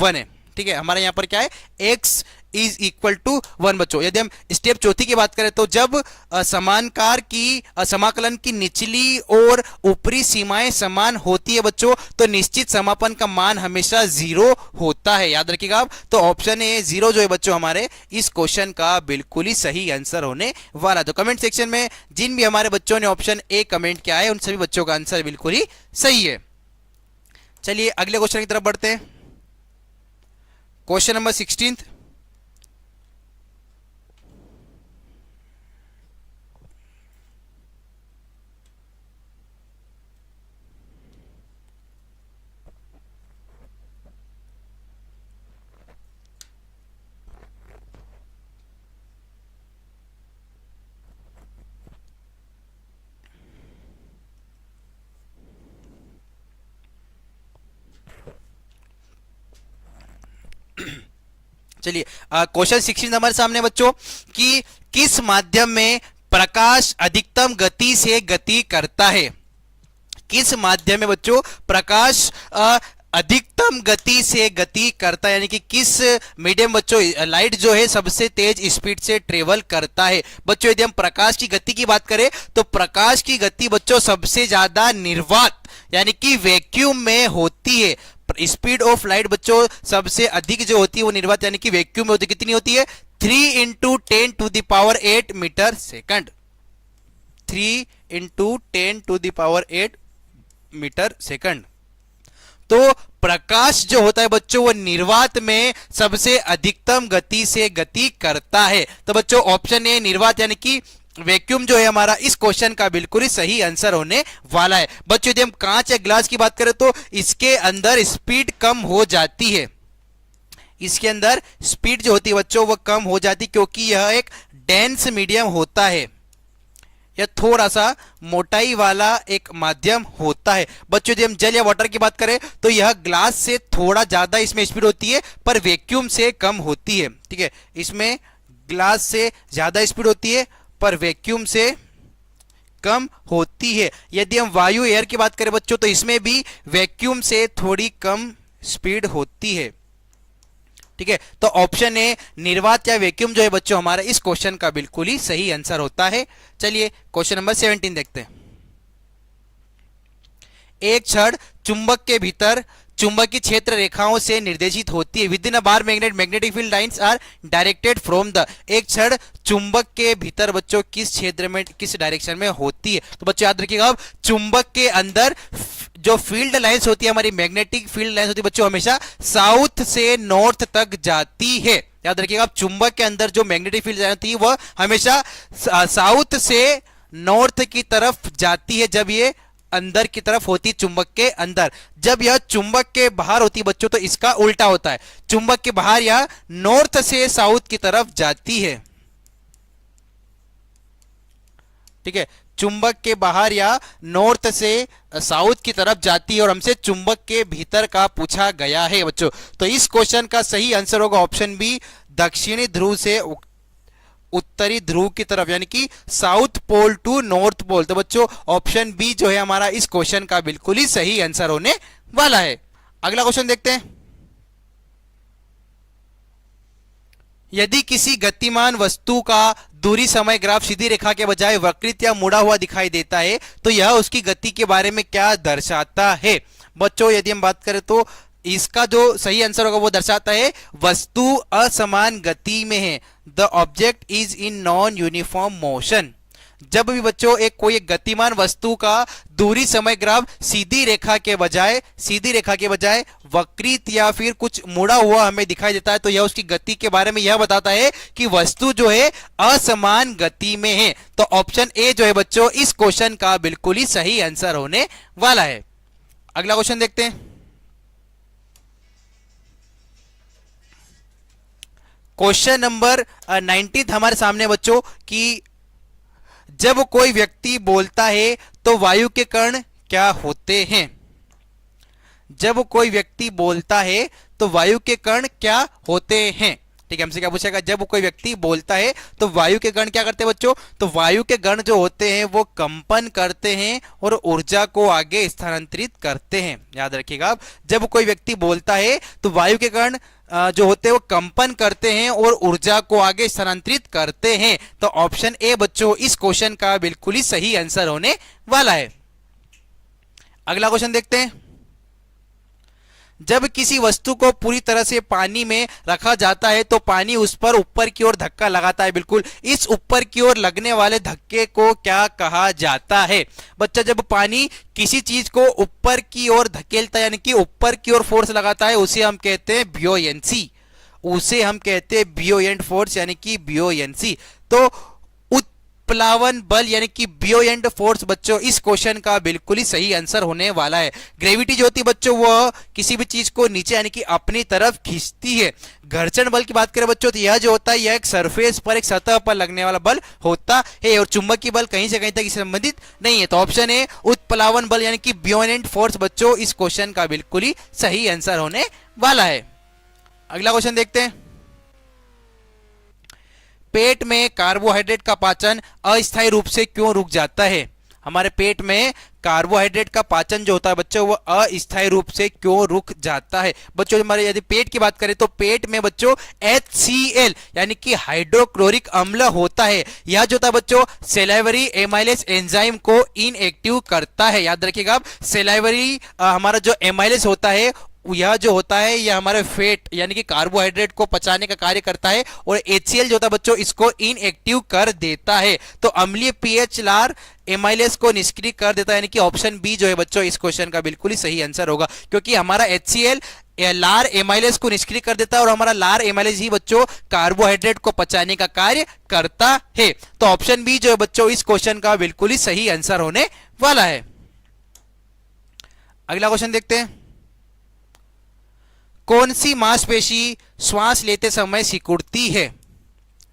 1 है, ठीक है। हमारा यहां पर क्या है, x = 1 बच्चों। यदि हम स्टेप चौथी की बात करें तो जब समानकार की समाकलन की निचली और ऊपरी सीमाएं समान होती है बच्चों तो निश्चित समापन का मान हमेशा 0 होता है, याद रखिएगा आप। तो ऑप्शन ए 0 जो है बच्चों हमारे इस क्वेश्चन का बिल्कुल ही सही आंसर होने वाला। तो कमेंट सेक्शन में जिन भी हमारे बच्चों ने ऑप्शन ए कमेंट किया है उन सभी बच्चों का आंसर बिल्कुल ही सही है। चलिए अगले क्वेश्चन की तरफ बढ़ते हैं। क्वेश्चन नंबर 16, चलिए क्वेश्चन 16 हमारे सामने बच्चों कि किस माध्यम में प्रकाश अधिकतम गति से गति करता है। किस माध्यम में बच्चों प्रकाश अधिकतम गति से गति करता है, यानी कि किस मीडियम बच्चों लाइट जो है सबसे तेज स्पीड से ट्रेवल करता है। बच्चों यदि हम प्रकाश की गति की बात करें तो प्रकाश की गति बच्चों सबसे ज्यादा निर्वात यानी कि वैक्यूम में होती है। स्पीड ऑफ लाइट बच्चों सबसे अधिक जो होती है वो निर्वात यानी कि वैक्यूम में होती है। कितनी होती है? 3 into 10⁸ metre second. 3 into 10⁸ metre second. तो प्रकाश जो होता है बच्चों वो निर्वात में सबसे अधिकतम गति से गति करता है। तो बच्चों ऑप्शन ए निर्वात यानी कि वैक्यूम जो है हमारा इस क्वेश्चन का बिल्कुल ही सही आंसर होने वाला है। बच्चों यदि हम कांच या ग्लास की बात करें तो इसके अंदर स्पीड कम हो जाती है। इसके अंदर स्पीड जो होती है बच्चों वो कम हो जाती क्योंकि यह एक डेंस मीडियम होता है, यह थोड़ा सा मोटाई वाला एक माध्यम होता है। बच्चों यदि हम जल या वाटर की बात करें तो यह ग्लास से थोड़ा ज्यादा इसमें स्पीड होती है पर वैक्यूम से कम होती है। ठीक है, इसमें ग्लास से ज्यादा स्पीड होती है पर वैक्यूम से कम होती है। यदि हम वायु एयर की बात करें बच्चों तो इसमें भी वैक्यूम से थोड़ी कम स्पीड होती है। ठीक है, तो ऑप्शन ए निर्वात या वैक्यूम जो है बच्चों हमारा इस क्वेश्चन का बिल्कुल ही सही आंसर होता है। चलिए क्वेश्चन नंबर 17 देखते हैं। एक छड़ चुंबक के भीतर चुंबकीय क्षेत्र रेखाओं से निर्देशित होती है। Within a bar magnet magnetic field lines are directed from the. एक छड़ चुंबक के भीतर बच्चों किस क्षेत्र में किस डायरेक्शन में होती है? तो बच्चों याद रखिएगा अब चुंबक के अंदर जो फील्ड लाइंस होती है हमारी मैग्नेटिक फील्ड लाइंस होती है बच्चों हमेशा साउथ से नॉर्थ तक जाती है। याद रखिएगा अब चुंबक के अंदर जो मैग्नेटिक फील्ड लाइन होती है वह हमेशा साउथ से नॉर्थ की तरफ जाती है जब ये अंदर की तरफ होती है चुंबक के अंदर। जब यह चुंबक के बाहर होती है बच्चों तो इसका उल्टा होता है, चुंबक के बाहर यह नॉर्थ से साउथ की तरफ जाती है। ठीक है, चुंबक के बाहर या नॉर्थ से साउथ की तरफ जाती है और हमसे चुंबक के भीतर का पूछा गया है बच्चों। तो इस क्वेश्चन का सही आंसर होगा ऑप्शन बी दक्षिणी ध्रुव से उत्तरी ध्रुव की तरफ यानी कि south pole to north pole. तो बच्चों ऑप्शन बी जो है हमारा इस क्वेश्चन का बिल्कुल ही सही आंसर होने वाला है। अगला क्वेश्चन देखते हैं। यदि किसी गतिमान वस्तु का दूरी समय ग्राफ सीधी रेखा के बजाय वक्रित या मुड़ा हुआ दिखाई देता है तो यह उसकी गति के बारे में क्या दर्शाता है? बच्चों यदि हम बात करें तो इसका जो सही आंसर होगा वो दर्शाता है वस्तु असमान गति में है। The object is in non uniform motion. जब भी बच्चों एक गतिमान वस्तु का दूरी समय ग्राफ सीधी रेखा के बजाय वक्रित या फिर कुछ मुड़ा हुआ हमें दिखाई देता है तो यह उसकी गति के बारे में यह बताता है कि वस्तु जो है असमान गति में है। तो ऑप्शन ए जो है बच्चों इस क्वेश्चन का बिल्कुल ही सही आंसर होने वाला है। अगला क्वेश्चन देखते हैं। क्वेश्चन नंबर 19 हमारे सामने बच्चों कि जब कोई व्यक्ति बोलता है तो वायु के कण क्या होते हैं? जब कोई व्यक्ति बोलता है तो वायु के कण क्या होते हैं? ठीक है, हमसे क्या पूछेगा? जब कोई व्यक्ति बोलता है तो वायु के कण क्या करते हैं बच्चों? तो वायु के कण जो होते हैं वो कंपन करते हैं और ऊर्जा को आगे स्थानांतरित करते हैं। याद रखिएगा आप, जब कोई व्यक्ति बोलता है तो वायु के कण जो होते हैं वो कंपन करते हैं और ऊर्जा को आगे स्थानांतरित करते हैं। तो ऑप्शन ए बच्चों इस क्वेश्चन का बिल्कुल ही सही आंसर होने वाला है। अगला क्वेश्चन देखते हैं। जब किसी वस्तु को पूरी तरह से पानी में रखा जाता है तो पानी उस पर ऊपर की ओर धक्का लगाता है। बिल्कुल, इस ऊपर की ओर लगने वाले धक्के को क्या कहा जाता है? बच्चा जब पानी किसी चीज को ऊपर की ओर धकेलता है यानी कि ऊपर की ओर फोर्स लगाता है उसे हम कहते हैं ब्योयेंसी। उसे हम कहते हैं ब्योयेंट फोर्स यानी कि ब्योयेंसी। तो उत्प्लावन बल यानी कि ब्योयेंट फोर्स बच्चों इस क्वेश्चन का बिल्कुल ही सही आंसर होने वाला है। ग्रेविटी जो होती है बच्चों वह किसी भी चीज को नीचे यानी कि अपनी तरफ खींचती है। घर्षण बल की बात करें बच्चों तो यह जो होता है यह एक सरफेस पर एक सतह पर लगने वाला बल होता है और चुंबकीय बल कहीं से कहीं तक इससे संबंधित नहीं है। तो ऑप्शन है उत्प्लावन बल यानी कि ब्योयेंट फोर्स बच्चों इस क्वेश्चन का बिल्कुल ही सही आंसर होने वाला है। अगला क्वेश्चन देखते हैं। पेट में कार्बोहाइड्रेट का पाचन अस्थायी रूप से क्यों रुक जाता है? हमारे पेट में कार्बोहाइड्रेट का पाचन जो होता है बच्चों वो अस्थायी रूप से क्यों रुक जाता है? बच्चों हमारे यदि पेट की बात करें तो पेट में बच्चों HCl यानी कि हाइड्रोक्लोरिक अम्ल होता है। यह जो होता है बच्चों सेलाइवरी एमाइलेज एंजाइम को इनएक्टिव करता है। याद रखिएगा आप, सेलाइवरी हमारा जो एमाइलेज होता है यह जो होता है यह हमारे फैट यानी कि कार्बोहाइड्रेट को पचाने का कार्य करता है और HCl जो होता है बच्चों इसको इनएक्टिव कर देता है। तो अम्लीय पीएच लार एमाइलेज को निष्क्रिय कर देता है, यानी कि ऑप्शन बी जो है बच्चों इस क्वेश्चन का बिल्कुल ही सही आंसर होगा, क्योंकि हमारा HCl लार एमाइलेज को निष्क्रिय कर देता है और हमारा लार एमाइलेज ही बच्चों कार्बोहाइड्रेट को पचाने का कार्य करता है। तो ऑप्शन बी जो है बच्चों इस क्वेश्चन का बिल्कुल ही सही आंसर होने वाला है। अगला क्वेश्चन देखते हैं। कौन सी मांसपेशी श्वास लेते समय सिकुड़ती है?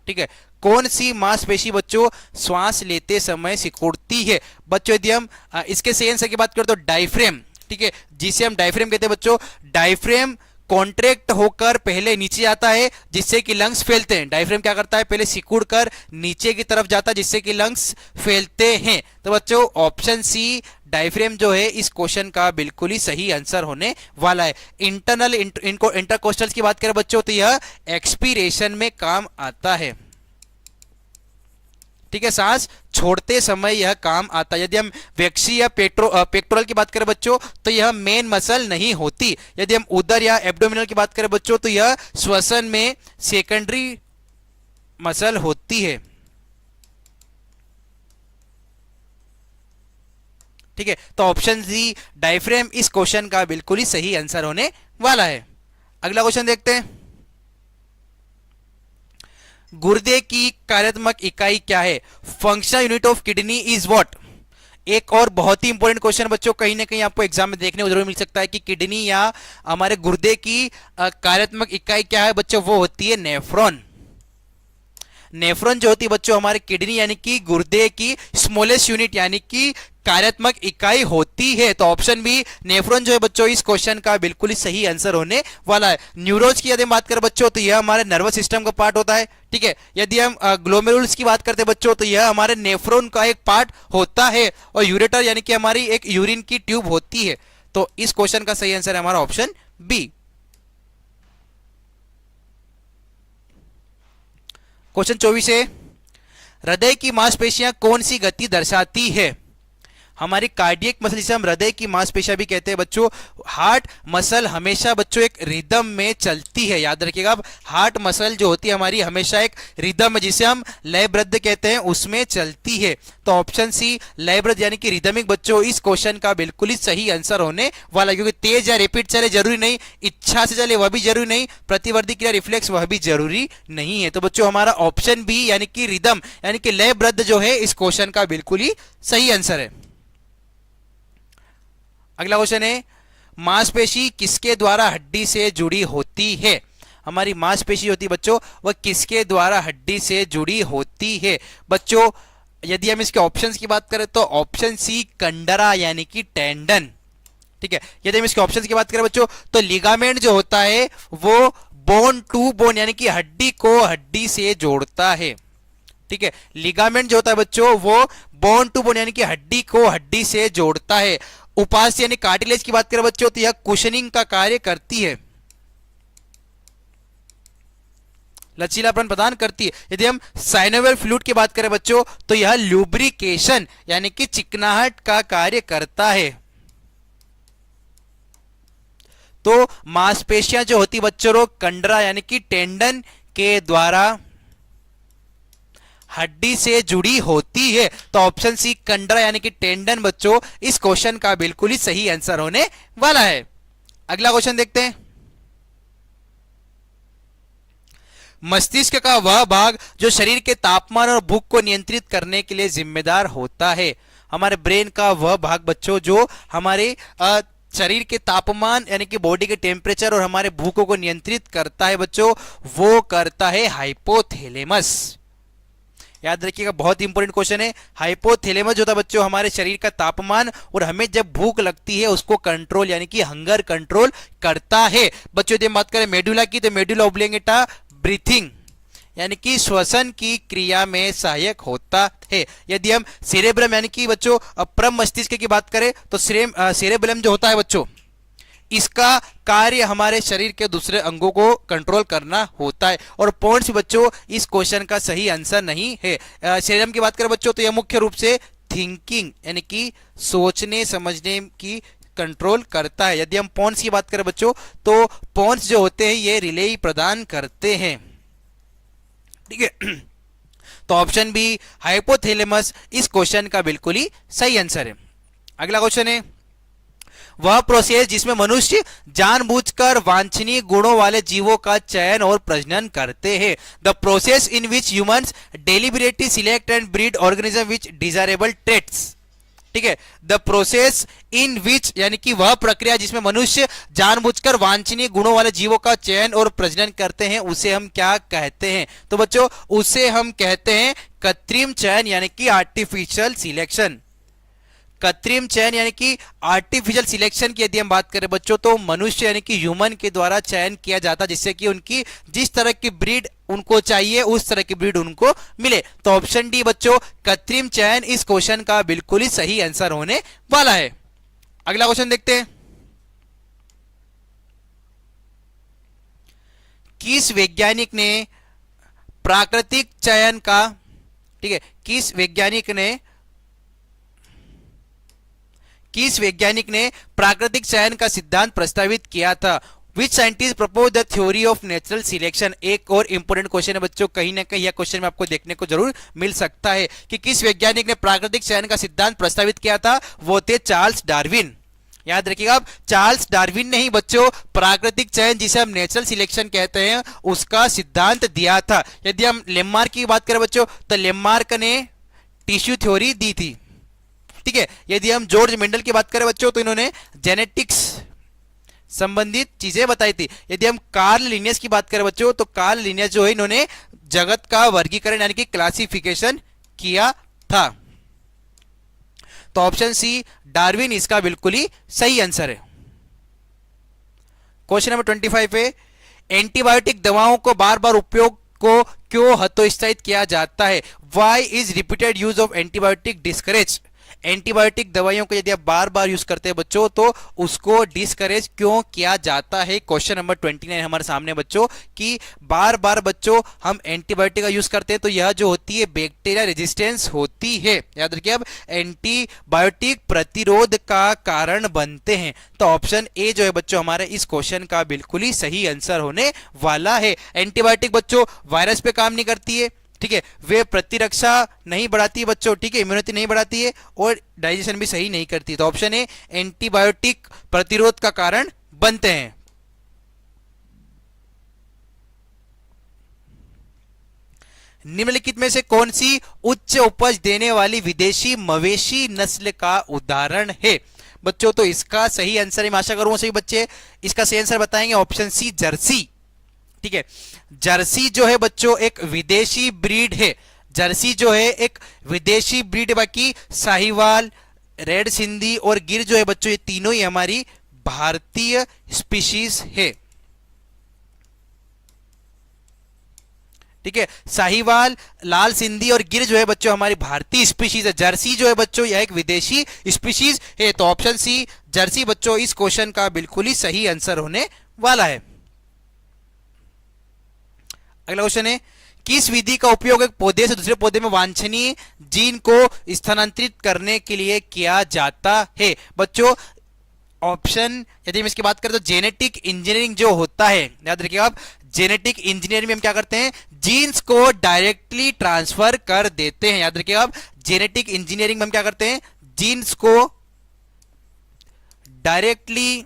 ठीक है, कौन सी मांसपेशी बच्चों श्वास लेते समय सिकुड़ती है? बच्चों यदि हम इसके सही आंसर की बात करें तो डायफ्रेम, ठीक है, जिसे हम डायफ्रेम कहते हैं बच्चों। डायफ्रेम कॉन्ट्रैक्ट होकर पहले नीचे आता है जिससे कि लंग्स फैलते हैं। डायफ्रेम क्या करता है, पहले सिकुड़कर नीचे की तरफ जाता है जिससे कि लंग्स फैलते हैं। तो बच्चों ऑप्शन सी डायफ्रेम जो है इस क्वेश्चन का बिल्कुल ही सही आंसर होने वाला है। इंटरनल इनको इंटरकोस्टल्स की बात करें बच्चों तो यह एक्सपीरेशन में काम आता है। ठीक है, सांस छोड़ते समय यह काम आता है। यदि हम वैक्सी या पेक्टोरल की बात करें बच्चों तो यह मेन मसल नहीं होती। यदि हम उदर या एब्डोमिनल की बात करें बच्चों तो यह श्वसन में सेकेंडरी मसल होती है। ठीक है, तो ऑप्शन सी डायफ्रेम इस क्वेश्चन का बिल्कुल ही सही आंसर होने वाला है। अगला क्वेश्चन देखते हैं। गुर्दे की कार्यात्मक इकाई क्या है? Functional unit of kidney is what? एक और बहुत ही इंपॉर्टेंट क्वेश्चन बच्चों, कहीं ना कहीं आपको एग्जाम में देखने को जरूर मिल सकता है कि किडनी या हमारे गुर्दे की कार्यात्मक इकाई क्या है बच्चों? वो होती है नेफ्रॉन। नेफ्रॉन जो होती है बच्चों हमारे किडनी यानी कि गुर्दे की स्मॉलेस्ट यूनिट यानी कि कार्यात्मक इकाई होती है। तो ऑप्शन बी नेफ्रॉन जो है बच्चों इस क्वेश्चन का बिल्कुल ही सही आंसर होने वाला है। न्यूरोज की यदि बात करें बच्चों तो यह हमारे नर्वस सिस्टम का पार्ट होता है। ठीक है, यदि हम ग्लोमेरुल्स की बात करते हैं बच्चों तो यह हमारे नेफ्रॉन का एक पार्ट होता है। और यूरेटर यानी कि हमारी एक यूरिन की ट्यूब होती है। तो इस क्वेश्चन का सही आंसर है हमारा ऑप्शन बी। क्वेश्चन 24 है, हृदय की मांसपेशियां कौन सी गति दर्शाती है? हमारी कार्डियक मसल जिसे हम हृदय की मांसपेशियां भी कहते हैं बच्चों। हार्ट मसल हमेशा बच्चों एक रिदम में चलती है। याद रखिएगा, हार्ट मसल जो होती है हमारी हमेशा एक रिदम में जिसे हम लयबद्ध कहते हैं उसमें चलती है। तो ऑप्शन सी लयबद्ध यानी कि रिदमिक बच्चों इस क्वेश्चन का बिल्कुल ही सही आंसर होने वाला है। क्योंकि तेज या रिपीट चले जरूरी नहीं, इच्छा से चले वह भी जरूरी नहीं, प्रतिवर्ती क्रिया रिफ्लेक्स वह भी जरूरी नहीं है। तो बच्चों हमारा ऑप्शन बी यानी कि रिदम यानी कि लयबद्ध जो है इस क्वेश्चन का बिल्कुल ही सही आंसर है। अगला क्वेश्चन है, मांसपेशी किसके द्वारा हड्डी से जुड़ी होती है? हमारी मांसपेशी होती है बच्चों वह किसके द्वारा हड्डी से जुड़ी होती है? बच्चों यदि हम इसके ऑप्शंस की बात करें तो ऑप्शन सी कंडरा यानी कि टेंडन। ठीक है, यदि हम इसके ऑप्शंस की बात करें बच्चों तो लिगामेंट जो होता है वो बोन टू बोन यानी कि हड्डी को हड्डी से जोड़ता है। ठीक है, लिगामेंट जो होता है बच्चों वो बोन टू बोन यानी कि हड्डी को हड्डी से जोड़ता है। उपास्थि यानी कार्टिलेज की बात करें बच्चों तो यह कुशनिंग का कार्य करती है, लचीलापन प्रदान करती है। यदि हम साइनोवियल फ्लूइड की बात करें बच्चों तो यह लुब्रिकेशन यानी कि चिकनाहट का कार्य करता है। तो मांसपेशियां जो होती बच्चों कंडरा यानी कि टेंडन के द्वारा हड्डी से जुड़ी होती है। तो ऑप्शन सी कंडरा यानी कि टेंडन बच्चों इस क्वेश्चन का बिल्कुल ही सही आंसर होने वाला है। अगला क्वेश्चन देखते हैं। मस्तिष्क का वह भाग जो शरीर के तापमान और भूख को नियंत्रित करने के लिए जिम्मेदार होता है। हमारे ब्रेन का वह भाग बच्चों जो हमारे शरीर के तापमान यानी कि बॉडी के टेम्परेचर और हमारे भूखों को नियंत्रित करता है बच्चों, वो करता है हाइपोथैलेमस। याद रखिएगा, बहुत इंपॉर्टेंट क्वेश्चन है। हाइपोथैलेमस जो था बच्चों हमारे शरीर का तापमान और हमें जब भूख लगती है उसको कंट्रोल यानी कि हंगर कंट्रोल करता है। बच्चों यदि हम बात करें मेडुला की तो मेडुला ओब्लेंगेटा ब्रीथिंग यानी कि श्वसन की क्रिया में सहायक होता है। यदि हम सेरेब्रम यानी कि बच्चों परम मस्तिष्क की बात करें तो सेरेब्रम जो होता है बच्चों, इसका कार्य हमारे शरीर के दूसरे अंगों को कंट्रोल करना होता है। और पॉइंट्स बच्चों इस क्वेश्चन का सही आंसर नहीं है। सेरेब्रम की बात करें बच्चों तो यह मुख्य रूप से थिंकिंग यानी कि सोचने समझने की कंट्रोल करता है। यदि हम पॉन्स की बात करें बच्चों तो पॉन्स जो होते हैं ये रिले प्रदान करते हैं, ठीक है। तो ऑप्शन बी हाइपोथैलेमस इस क्वेश्चन का बिल्कुल ही सही आंसर है। अगला क्वेश्चन है, वह प्रोसेस जिसमें मनुष्य जानबूझकर वांछनीय गुणों वाले जीवों का चयन और प्रजनन करते हैं। The process in which humans deliberately select and breed organism which desirable traits, ठीक है। द प्रोसेस इन विच यानी कि वह प्रक्रिया जिसमें मनुष्य जानबूझकर वांछनीय गुणों वाले जीवों का चयन और प्रजनन करते हैं उसे हम क्या कहते हैं? तो बच्चों उसे हम कहते हैं कृत्रिम चयन यानी कि आर्टिफिशियल सिलेक्शन। कृत्रिम चयन यानी कि आर्टिफिशियल सिलेक्शन की यदि हम बात करें बच्चों तो मनुष्य यानी कि ह्यूमन के द्वारा चयन किया जाता जिससे कि उनकी जिस तरह की ब्रीड उनको चाहिए उस तरह की ब्रीड उनको मिले। तो ऑप्शन डी बच्चों कृत्रिम चयन इस क्वेश्चन का बिल्कुल ही सही आंसर होने वाला है। अगला क्वेश्चन देखते हैं, किस वैज्ञानिक ने प्राकृतिक चयन का, ठीक है, किस वैज्ञानिक ने प्राकृतिक चयन का सिद्धांत प्रस्तावित किया था? Which scientist propose the theory of natural selection. एक और इंपोर्टेंट क्वेश्चन है बच्चों, कहीं ना कहीं यह क्वेश्चन में आपको देखने को जरूर मिल सकता है कि किस वैज्ञानिक ने प्राकृतिक चयन का सिद्धांत प्रस्तावित किया था? वो थे चार्ल्स डार्विन। याद रखिएगा आप, चार्ल्स डार्विन ने ही बच्चों प्राकृतिक चयन जिसे हम नेचुरल सिलेक्शन कहते हैं उसका सिद्धांत दिया था। यदि हम लेमार्क की बात करें बच्चों तो लेमार्क ने टिश्यू थ्योरी दी थी, ठीक है। यदि हम जॉर्ज मेंडल की बात करें बच्चों तो इन्होंने जेनेटिक्स संबंधित चीजें बताई थी। यदि हम कार्ल लिनियस की बात करें बच्चों तो कार्ल लिनियस जो है इन्होंने जगत का वर्गीकरण यानी कि क्लासिफिकेशन किया था। तो ऑप्शन सी डार्विन इसका बिल्कुल ही सही आंसर है। क्वेश्चन नंबर 25 पे, एंटीबायोटिक दवाओं को बार बार उपयोग को क्यों हतोत्साहित किया जाता है? Why is repeated use of antibiotic discourage. Antibiotic दवाइयों को यदि आप बार बार यूज करते हैं बच्चों तो उसको डिस्करेज क्यों किया जाता है? क्वेश्चन नंबर 29 हमारे सामने बच्चों कि बार बार बच्चों हम एंटीबायोटिक का यूज करते हैं तो यह जो होती है बैक्टीरिया रेजिस्टेंस होती है। याद रखिए, अब एंटीबायोटिक प्रतिरोध का कारण बनते हैं। तो ऑप्शन ए जो है बच्चों हमारे इस क्वेश्चन का बिल्कुल ही सही आंसर होने वाला है। एंटीबायोटिक बच्चों वायरस पे काम नहीं करती है, ठीक है, वे प्रतिरक्षा नहीं बढ़ाती है बच्चों, ठीक है, इम्यूनिटी नहीं बढ़ाती है और डाइजेशन भी सही नहीं करती। तो ऑप्शन ए एंटीबायोटिक प्रतिरोध का कारण बनते हैं। निम्नलिखित में से कौन सी उच्च उपज देने वाली विदेशी मवेशी नस्ल का उदाहरण है? बच्चों तो इसका सही आंसर मैं आशा करूंगा सभी बच्चे इसका सही आंसर बताएंगे। ऑप्शन सी जर्सी, ठीक है। जर्सी जो है बच्चों एक विदेशी ब्रीड है। जर्सी जो है एक विदेशी ब्रीड है। बाकी साहिवाल, रेड सिंधी और गिर जो है बच्चों ये तीनों ही हमारी भारतीय स्पीशीज है, ठीक है। साहिवाल, लाल सिंधी और गिर जो है बच्चों हमारी भारतीय स्पीशीज है। जर्सी जो है बच्चों यह एक विदेशी स्पीशीज है। तो ऑप्शन सी जर्सी बच्चों इस क्वेश्चन का बिल्कुल ही सही आंसर होने वाला है। अगला क्वेश्चन है, किस विधि का उपयोग एक पौधे से दूसरे पौधे में वांछनीय जीन को स्थानांतरित करने के लिए किया जाता है? बच्चों ऑप्शन यदि हम इसकी बात करें तो जेनेटिक इंजीनियरिंग जो होता है, याद रखिएगा आप, जेनेटिक इंजीनियरिंग में हम क्या करते हैं? जीन्स को डायरेक्टली ट्रांसफर कर देते हैं। याद रखिएगा आप, जेनेटिक इंजीनियरिंग में हम क्या करते हैं? जीन्स को डायरेक्टली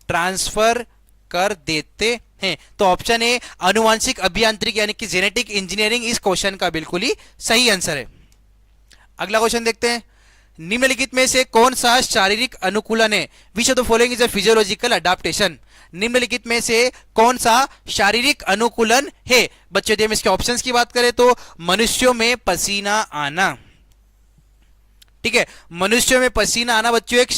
ट्रांसफर कर देते हैं। तो ऑप्शन ए आनुवांशिक अभियांत्रिकी यानी कि जेनेटिक इंजीनियरिंग इस क्वेश्चन का बिल्कुल ही सही आंसर है। अगला क्वेश्चन देखते हैं, निम्नलिखित में से कौन सा शारीरिक अनुकूलन है? Which of the following is a physiological adaptation. निम्नलिखित में से कौन सा शारीरिक अनुकूलन है? बच्चों यदि हम इसके ऑप्शंस की बात करें तो मनुष्यों में पसीना आना, ठीक है, मनुष्यों में पसीना आना बच्चों एक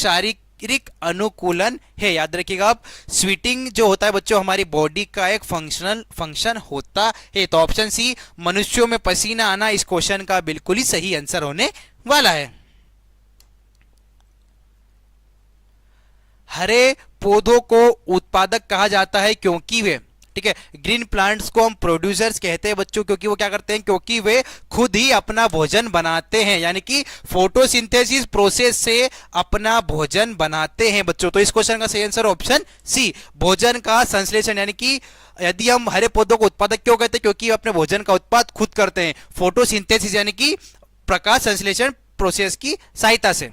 शारीरिक अनुकूलन है। याद रखिएगा आप, स्वीटिंग जो होता है बच्चों हमारी बॉडी का एक फंक्शन होता है। तो ऑप्शन सी मनुष्यों में पसीना आना इस क्वेश्चन का बिल्कुल ही सही आंसर होने वाला है। हरे पौधों को उत्पादक कहा जाता है क्योंकि वे, ठीक है, ग्रीन प्लांट्स को हम प्रोड्यूसर्स कहते हैं बच्चों, क्योंकि वो क्या करते हैं, क्योंकि वे खुद ही अपना भोजन बनाते हैं, यानी कि फोटोसिंथेसिस प्रोसेस से अपना भोजन बनाते हैं बच्चों। तो इस क्वेश्चन का सही आंसर ऑप्शन सी, भोजन का संश्लेषण, यानी कि यदि हम हरे पौधों को उत्पादक क्यों कहते हैं, क्योंकि वे अपने भोजन का उत्पाद खुद करते हैं, फोटोसिंथेसिस यानी कि प्रकाश संश्लेषण प्रोसेस की सहायता से।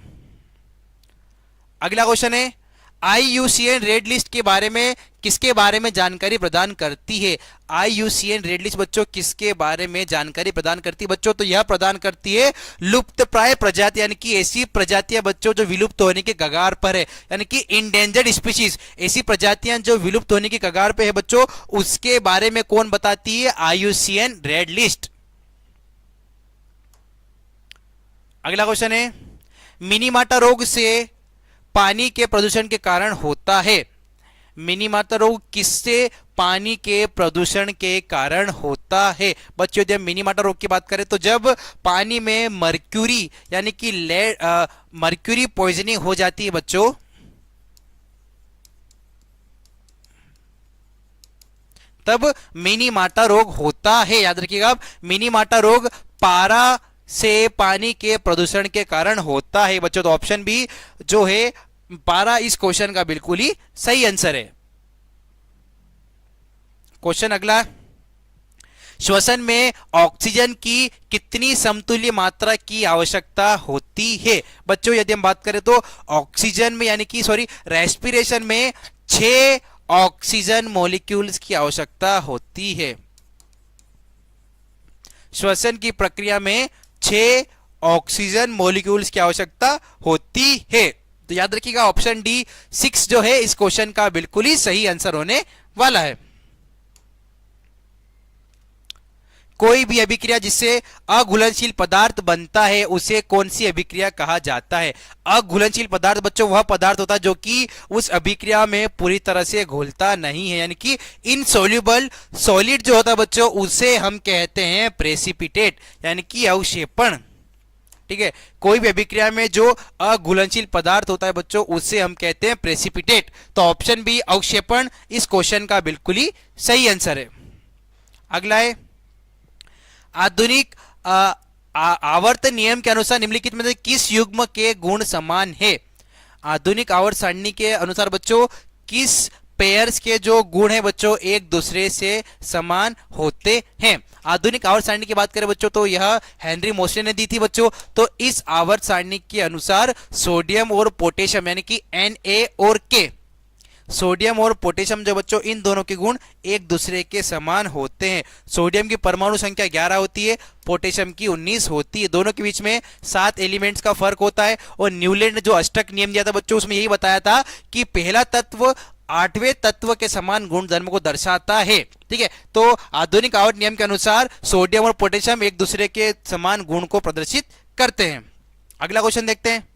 अगला क्वेश्चन है, IUCN रेड लिस्ट के बारे में किसके बारे में जानकारी प्रदान करती है। IUCN रेड लिस्ट बच्चों किसके बारे में जानकारी प्रदान करती है बच्चों, तो यह प्रदान करती है लुप्तप्राय प्रजाति, यानी कि ऐसी प्रजातियां बच्चों जो विलुप्त होने के कगार पर है, यानी कि इंडेंजर्ड स्पीशीज, ऐसी प्रजातियां जो विलुप्त होने के कगार पे है बच्चों, उसके बारे में कौन बताती है, IUCN रेड लिस्ट। अगला क्वेश्चन है, मिनीमाटा रोग से पानी के प्रदूषण के कारण होता है। मिनीमाटा रोग किससे पानी के प्रदूषण के कारण होता है बच्चों। जब मिनीमाटा रोग की बात करें तो जब पानी में मर्क्यूरी यानी कि मर्क्यूरी पॉइजनिंग हो जाती है बच्चों, तब मिनीमाटा रोग होता है। याद रखिएगा आप, मिनीमाटा रोग पारा से पानी के प्रदूषण के कारण होता है बच्चों। तो ऑप्शन बी जो है पारा इस क्वेश्चन का बिल्कुल ही सही आंसर है। क्वेश्चन अगला, श्वसन में ऑक्सीजन की कितनी समतुल्य मात्रा की आवश्यकता होती है बच्चों। यदि हम बात करें तो ऑक्सीजन में यानी कि रेस्पिरेशन में 6 ऑक्सीजन मॉलिक्यूल्स की आवश्यकता होती है। श्वसन की प्रक्रिया में 6 ऑक्सीजन मॉलिक्यूल्स की आवश्यकता होती है। तो याद रखिएगा ऑप्शन डी 6 जो है इस क्वेश्चन का बिल्कुल ही सही आंसर होने वाला है। कोई भी अभिक्रिया जिससे अघुलनशील पदार्थ बनता है उसे कौन सी अभिक्रिया कहा जाता है। अघुलनशील पदार्थ बच्चों वह पदार्थ होता है जो कि उस अभिक्रिया में पूरी तरह से घुलता नहीं है, यानी कि इनसोल्यूबल सॉलिड जो होता है बच्चों उसे हम कहते हैं प्रेसिपिटेट, यानी कि अवक्षेपण। ठीक है, कोई भी अभिक्रिया में जो अघुलनशील पदार्थ होता है बच्चों उसे हम कहते हैं प्रेसिपिटेट। तो ऑप्शन बी अवक्षेपण इस क्वेश्चन का बिल्कुल ही सही आंसर है। अगला है, आधुनिक आवर्त नियम के अनुसार निम्नलिखित में से किस युग्म के गुण समान है। आधुनिक आवर्त सारणी के अनुसार बच्चों किस पेयर्स के जो गुण है बच्चों एक दूसरे से समान होते हैं। आधुनिक आवर्त सारणी की बात करें बच्चों तो यह हेनरी मोसले ने दी थी बच्चों। तो इस आवर्त सारणी के अनुसार सोडियम और पोटेशियम यानी कि Na और K, सोडियम और पोटेशियम जो बच्चों इन दोनों के गुण एक दूसरे के समान होते हैं। सोडियम की परमाणु संख्या 11 होती है, पोटेशियम की 19 होती है। दोनों के बीच में 7 एलिमेंट्स का फर्क होता है। और न्यूलैंड ने जो अष्टक नियम दिया था बच्चों उसमें यही बताया था कि पहला तत्व 8वें तत्व के समान गुण धर्म को दर्शाता है। ठीक है, तो आधुनिक आवर्त नियम के अनुसार सोडियम और पोटेशियम एक दूसरे के समान गुण को प्रदर्शित करते हैं। अगला क्वेश्चन देखते हैं,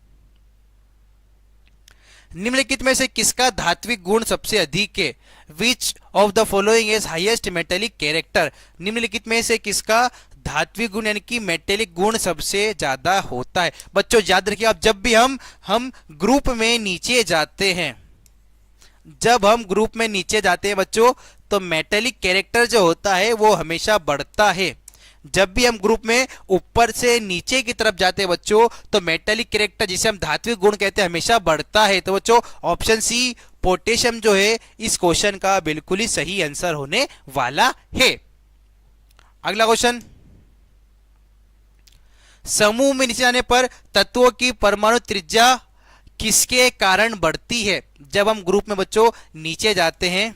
निम्नलिखित में से किसका धात्विक गुण सबसे अधिक है। Which of the following is highest metallic character. निम्नलिखित में से किसका धात्विक गुण यानी कि मेटेलिक गुण सबसे ज्यादा होता है। बच्चों याद रखिए आप, जब भी हम ग्रुप में नीचे जाते हैं, जब हम ग्रुप में नीचे जाते हैं बच्चों तो मेटेलिक कैरेक्टर जो होता है वो हमेशा बढ़ता है। जब भी हम ग्रुप में ऊपर से नीचे की तरफ जाते हैं बच्चों तो मेटेलिक कैरेक्टर जिसे हम धात्विक गुण कहते हैं हमेशा बढ़ता है। तो बच्चों ऑप्शन सी पोटेशियम जो है इस क्वेश्चन का बिल्कुल ही सही आंसर होने वाला है। अगला क्वेश्चन, समूह में नीचे जाने पर तत्वों की परमाणु त्रिज्या किसके कारण बढ़ती है। जब हम ग्रुप में बच्चों नीचे जाते हैं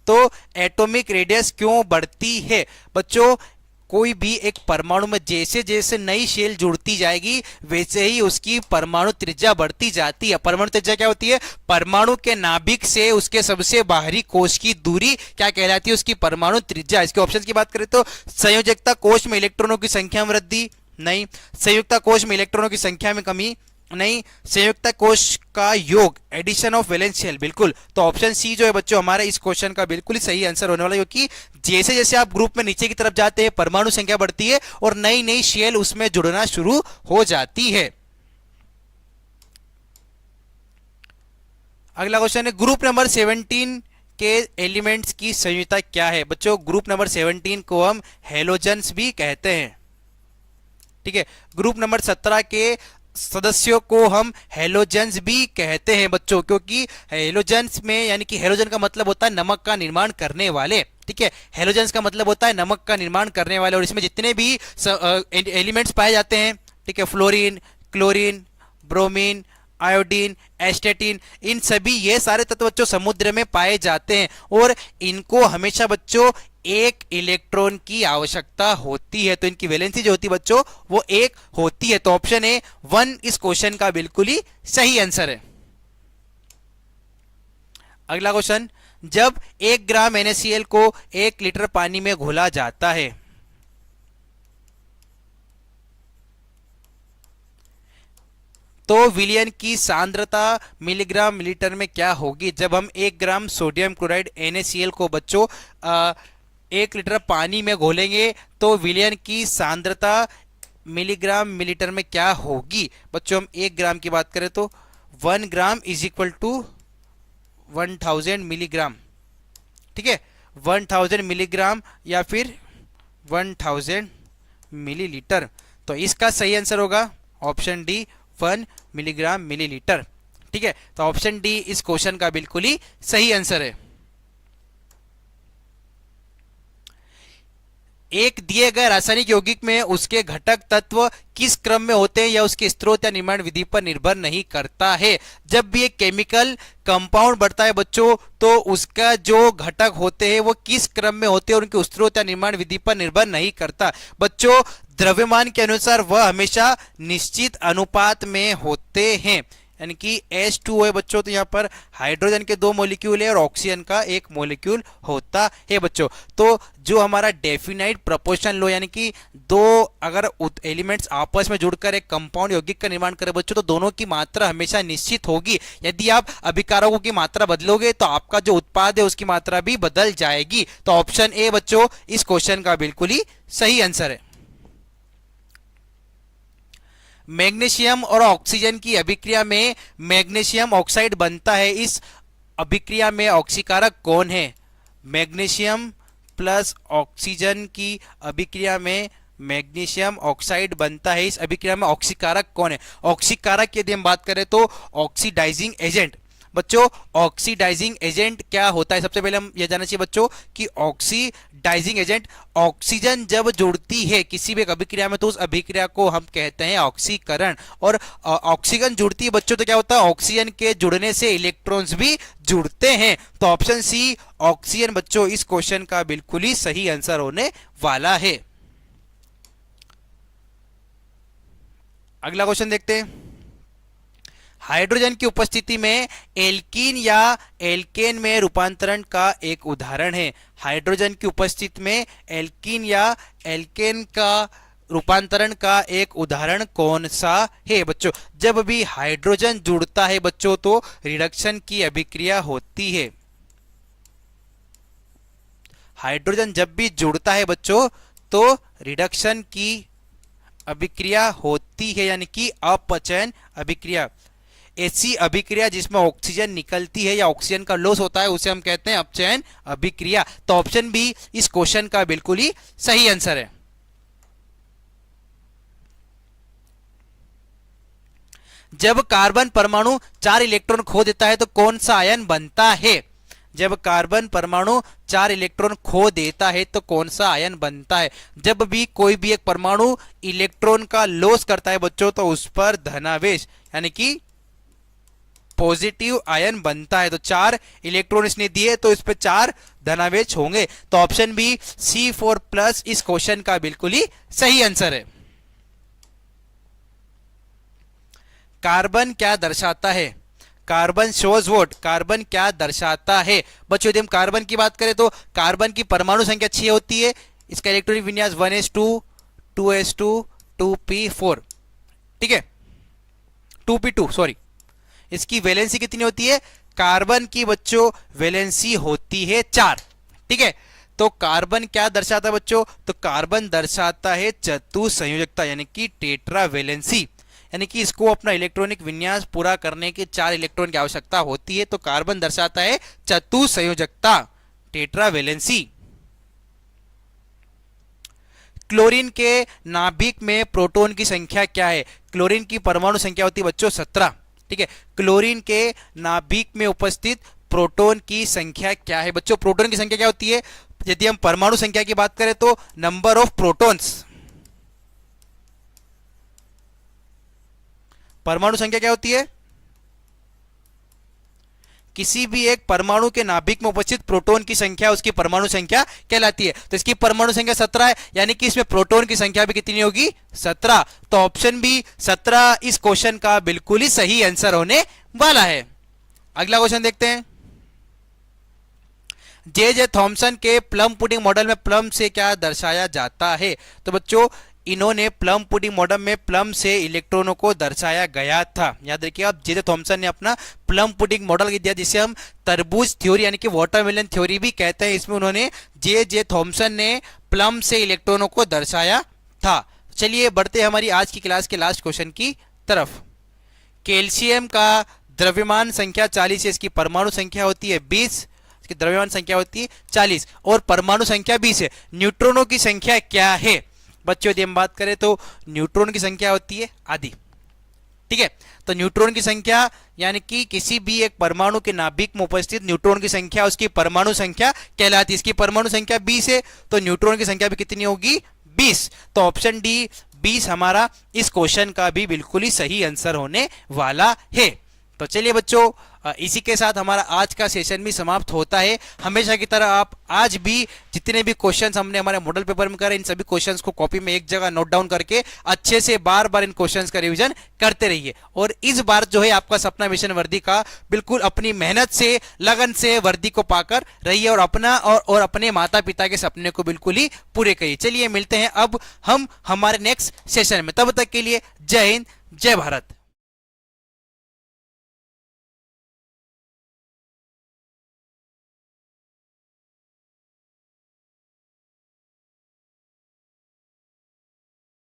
तो एटॉमिक रेडियस क्यों बढ़ती है। बच्चों कोई भी एक परमाणु में जैसे जैसे नई शेल जुड़ती जाएगी वैसे ही उसकी परमाणु त्रिज्या बढ़ती जाती है। परमाणु त्रिज्या क्या होती है, परमाणु के नाभिक से उसके सबसे बाहरी कोश की दूरी क्या कहलाती है, उसकी परमाणु त्रिज्या। इसके ऑप्शन की बात करें तो संयोजकता कोश में इलेक्ट्रॉनों की संख्या में वृद्धि नहीं, संयुक्ता कोश में इलेक्ट्रॉनों की संख्या में कमी, नहीं, संयुक्त कोश का योग, एडिशन ऑफ वैलेंस शेल, बिल्कुल। तो ऑप्शन सी जो है बच्चों हमारे इस क्वेश्चन का बिल्कुल ही सही आंसर होने वाला है, क्योंकि जैसे जैसे आप ग्रुप में नीचे की तरफ जाते हैं परमाणु संख्या बढ़ती है और नई नई शेल उसमें जुड़ना शुरू हो जाती है। अगला क्वेश्चन है, ग्रुप नंबर 17 के एलिमेंट्स की संयुक्ता क्या है? बच्चों ग्रुप नंबर 17 को हम हेलोजन्स भी कहते हैं, ठीक है। ग्रुप नंबर 17 के सदस्यों को हम हेलोजन्स भी कहते हैं बच्चों, क्योंकि हेलोजन्स में यानी कि हेलोजन का मतलब होता है नमक का निर्माण करने वाले, ठीक है। हेलोजन्स का मतलब होता है नमक का निर्माण करने वाले, और इसमें जितने भी एलिमेंट्स पाए जाते हैं, ठीक है, fluorine, chlorine, bromine, iodine, astatine, इन सभी ये सारे तत्व बच्चों समुद्र में पाए जाते हैं, और इनको हमेशा बच्चों एक इलेक्ट्रॉन की आवश्यकता होती है। तो इनकी वैलेंसी जो होती है बच्चों वो एक होती है। तो ऑप्शन ए 1 इस क्वेश्चन का बिल्कुल ही सही आंसर है। अगला क्वेश्चन, जब 1 ग्राम NaCl को 1 लीटर पानी में घोला जाता है तो विलयन की सांद्रता मिलीग्राम मिलीलीटर में क्या होगी? जब हम 1 ग्राम सोडियम क्लोराइड NaCl को बच्चों 1 लीटर पानी में घोलेंगे तो विलयन की सांद्रता मिलीग्राम मिलीलीटर में क्या होगी? बच्चों हम 1 ग्राम की बात करें तो 1 gram is equal to 1000 milligram, ठीक है, 1000 मिलीग्राम या फिर 1000 मिलीलीटर। तो इसका सही आंसर होगा ऑप्शन डी 1 मिलीग्राम मिलीलीटर, ठीक है। तो ऑप्शन डी इस क्वेश्चन का बिल्कुल ही सही आंसर है। एक दिए गए रासायनिक यौगिक में उसके घटक तत्व किस क्रम में होते हैं या उसके स्रोत या निर्माण विधि पर निर्भर नहीं करता है? जब भी एक केमिकल कंपाउंड बढ़ता है बच्चों तो उसका जो घटक होते हैं वो किस क्रम में होते हैं और उनके स्रोत या निर्माण विधि पर निर्भर नहीं करता। बच्चों द्रव्यमान के अनुसार वह हमेशा निश्चित अनुपात में होते हैं, यानी कि H2O है बच्चों, तो यहाँ पर हाइड्रोजन के 2 मॉलिक्यूल है और ऑक्सीजन का 1 मॉलिक्यूल होता है बच्चों। तो जो हमारा डेफिनाइट प्रोपोर्शन लो यानी कि दो अगर एलिमेंट्स आपस में जुड़कर एक कंपाउंड यौगिक का निर्माण करें बच्चों तो दोनों की मात्रा हमेशा निश्चित होगी। यदि आप अभिकारकों की मात्रा बदलोगे तो आपका जो उत्पाद है उसकी मात्रा भी बदल जाएगी। तो ऑप्शन ए बच्चों इस क्वेश्चन का बिल्कुल ही सही आंसर है। मैग्नीशियम और ऑक्सीजन की अभिक्रिया में मैग्नीशियम ऑक्साइड बनता है, इस अभिक्रिया में ऑक्सीकारक कौन है? मैग्नीशियम प्लस ऑक्सीजन की अभिक्रिया में मैग्नीशियम ऑक्साइड बनता है, इस अभिक्रिया में ऑक्सीकारक कौन है? ऑक्सीकारक यदि हम बात करें तो ऑक्सीडाइजिंग एजेंट। बच्चों ऑक्सीडाइजिंग एजेंट क्या होता है? सबसे पहले हम यह जानना चाहिए बच्चों कि ऑक्सीडाइजिंग एजेंट, ऑक्सीजन जब जुड़ती है किसी भी एक अभिक्रिया में तो उस अभिक्रिया को हम कहते हैं ऑक्सीकरण। और ऑक्सीजन जुड़ती है बच्चों तो क्या होता है? ऑक्सीजन के जुड़ने से इलेक्ट्रॉन्स भी जुड़ते हैं। तो ऑप्शन सी ऑक्सीजन बच्चों इस क्वेश्चन का बिल्कुल ही सही आंसर होने वाला है। अगला क्वेश्चन देखते हैं। हाइड्रोजन की उपस्थिति में एल्कीन या एल्केन में रूपांतरण का एक उदाहरण है। हाइड्रोजन की उपस्थिति में एल्कीन या एल्केन का रूपांतरण का एक उदाहरण कौन सा है? बच्चों जब भी हाइड्रोजन जुड़ता है बच्चों तो रिडक्शन की अभिक्रिया होती है। हाइड्रोजन जब भी जुड़ता है बच्चों तो रिडक्शन की अभिक्रिया होती है, यानी कि अपचयन अभिक्रिया। ऐसी अभिक्रिया जिसमें ऑक्सीजन निकलती है या ऑक्सीजन का लॉस होता है उसे हम कहते हैं अपचयन अभिक्रिया। तो ऑप्शन बी इस क्वेश्चन का बिल्कुल ही सही आंसर है। जब कार्बन परमाणु 4 इलेक्ट्रॉन खो देता है तो कौन सा आयन बनता है? जब कार्बन परमाणु 4 इलेक्ट्रॉन खो देता है तो कौन सा आयन बनता है? जब भी कोई भी एक परमाणु इलेक्ट्रॉन का लॉस करता है बच्चों तो उस पर धनावेश यानी कि पॉजिटिव आयन बनता है। तो 4 इलेक्ट्रॉन इसने दिए तो इस पे 4 धनावेश होंगे। तो ऑप्शन बी C4+ इस क्वेश्चन का बिल्कुल ही सही आंसर है। कार्बन क्या दर्शाता है? Carbon shows what? कार्बन क्या दर्शाता है? बच्चों यदि हम कार्बन की बात करें तो कार्बन की परमाणु संख्या 6 होती है, इसका इलेक्ट्रॉनिक विन्यास 1s2 2s2 2p4, ठीक है। 2p2 सॉरी, इसकी वैलेंसी कितनी होती है? कार्बन की बच्चों वैलेंसी होती है 4। ठीक है, तो कार्बन क्या दर्शाता है बच्चों? तो कार्बन दर्शाता है चतुसंयोजकता यानी कि टेट्रा वैलेंसी, यानी कि इसको अपना इलेक्ट्रॉनिक विन्यास पूरा करने के 4 इलेक्ट्रॉन की आवश्यकता होती है। तो कार्बन दर्शाता है चतुसंयोजकता, टेट्रा वैलेंसी। क्लोरीन के नाभिक में प्रोटॉन की संख्या क्या है? क्लोरीन की परमाणु संख्या होती है बच्चों 17। ठीक है, क्लोरीन के नाभिक में उपस्थित प्रोटॉन की संख्या क्या है? बच्चों प्रोटॉन की संख्या क्या होती है? यदि हम परमाणु संख्या की बात करें तो नंबर ऑफ प्रोटॉन्स, परमाणु संख्या क्या होती है? किसी भी एक परमाणु के नाभिक में उपस्थित प्रोटॉन की संख्या उसकी परमाणु संख्या कहलाती है। तो इसकी परमाणु संख्या 17 है, यानी कि इसमें प्रोटॉन की संख्या भी कितनी होगी? 17। तो ऑप्शन बी 17 इस क्वेश्चन का बिल्कुल ही सही आंसर होने वाला है। अगला क्वेश्चन देखते हैं। जे थॉमसन के प्लम पुडिंग मॉडल में प्लम से क्या दर्शाया जाता है? तो बच्चों इन्होंने प्लम पुडिंग मॉडल में प्लम से इलेक्ट्रॉनों को दर्शाया गया था। याद रखिए आप, जे थॉमसन ने अपना प्लम पुडिंग मॉडल दिया जिसे हम तरबूज थ्योरी यानी कि वाटरमेलन थ्योरी भी कहते हैं। इसमें उन्होंने जे थॉमसन ने प्लम से इलेक्ट्रॉनों को दर्शाया था। चलिए बढ़ते हैं हमारी आज की क्लास के लास्ट क्वेश्चन की तरफ। कैल्शियम का द्रव्यमान संख्या 40 है, इसकी परमाणु संख्या होती है 20, इसकी द्रव्यमान संख्या होती है 40 और परमाणु संख्या 20 है। न्यूट्रॉनों की संख्या क्या है? बच्चों यदि हम बात करें तो न्यूट्रॉन की संख्या होती है आधी। ठीक है, तो न्यूट्रॉन की संख्या यानी कि किसी भी एक परमाणु के नाभिक में उपस्थित न्यूट्रॉन की संख्या उसकी परमाणु संख्या कहलाती है। इसकी परमाणु संख्या 20 है, तो न्यूट्रॉन की संख्या भी कितनी होगी? 20। तो ऑप्शन डी 20 हमारा इस क्वेश्चन का भी बिल्कुल ही सही आंसर होने वाला है। तो चलिए बच्चों इसी के साथ हमारा आज का सेशन भी समाप्त होता है। हमेशा की तरह आप आज भी जितने भी क्वेश्चंस हमने हमारे मॉडल पेपर में करे इन सभी क्वेश्चंस को कॉपी में एक जगह नोट डाउन करके अच्छे से बार बार इन क्वेश्चंस का रिवीजन करते रहिए। और इस बार जो है आपका सपना मिशन वर्दी का बिल्कुल अपनी मेहनत से लगन से वर्दी को पाकर रहिए और अपना और अपने माता पिता के सपने को बिल्कुल ही पूरे करिए। चलिए मिलते हैं अब हम हमारे नेक्स्ट सेशन में, तब तक के लिए जय हिंद जय भारत।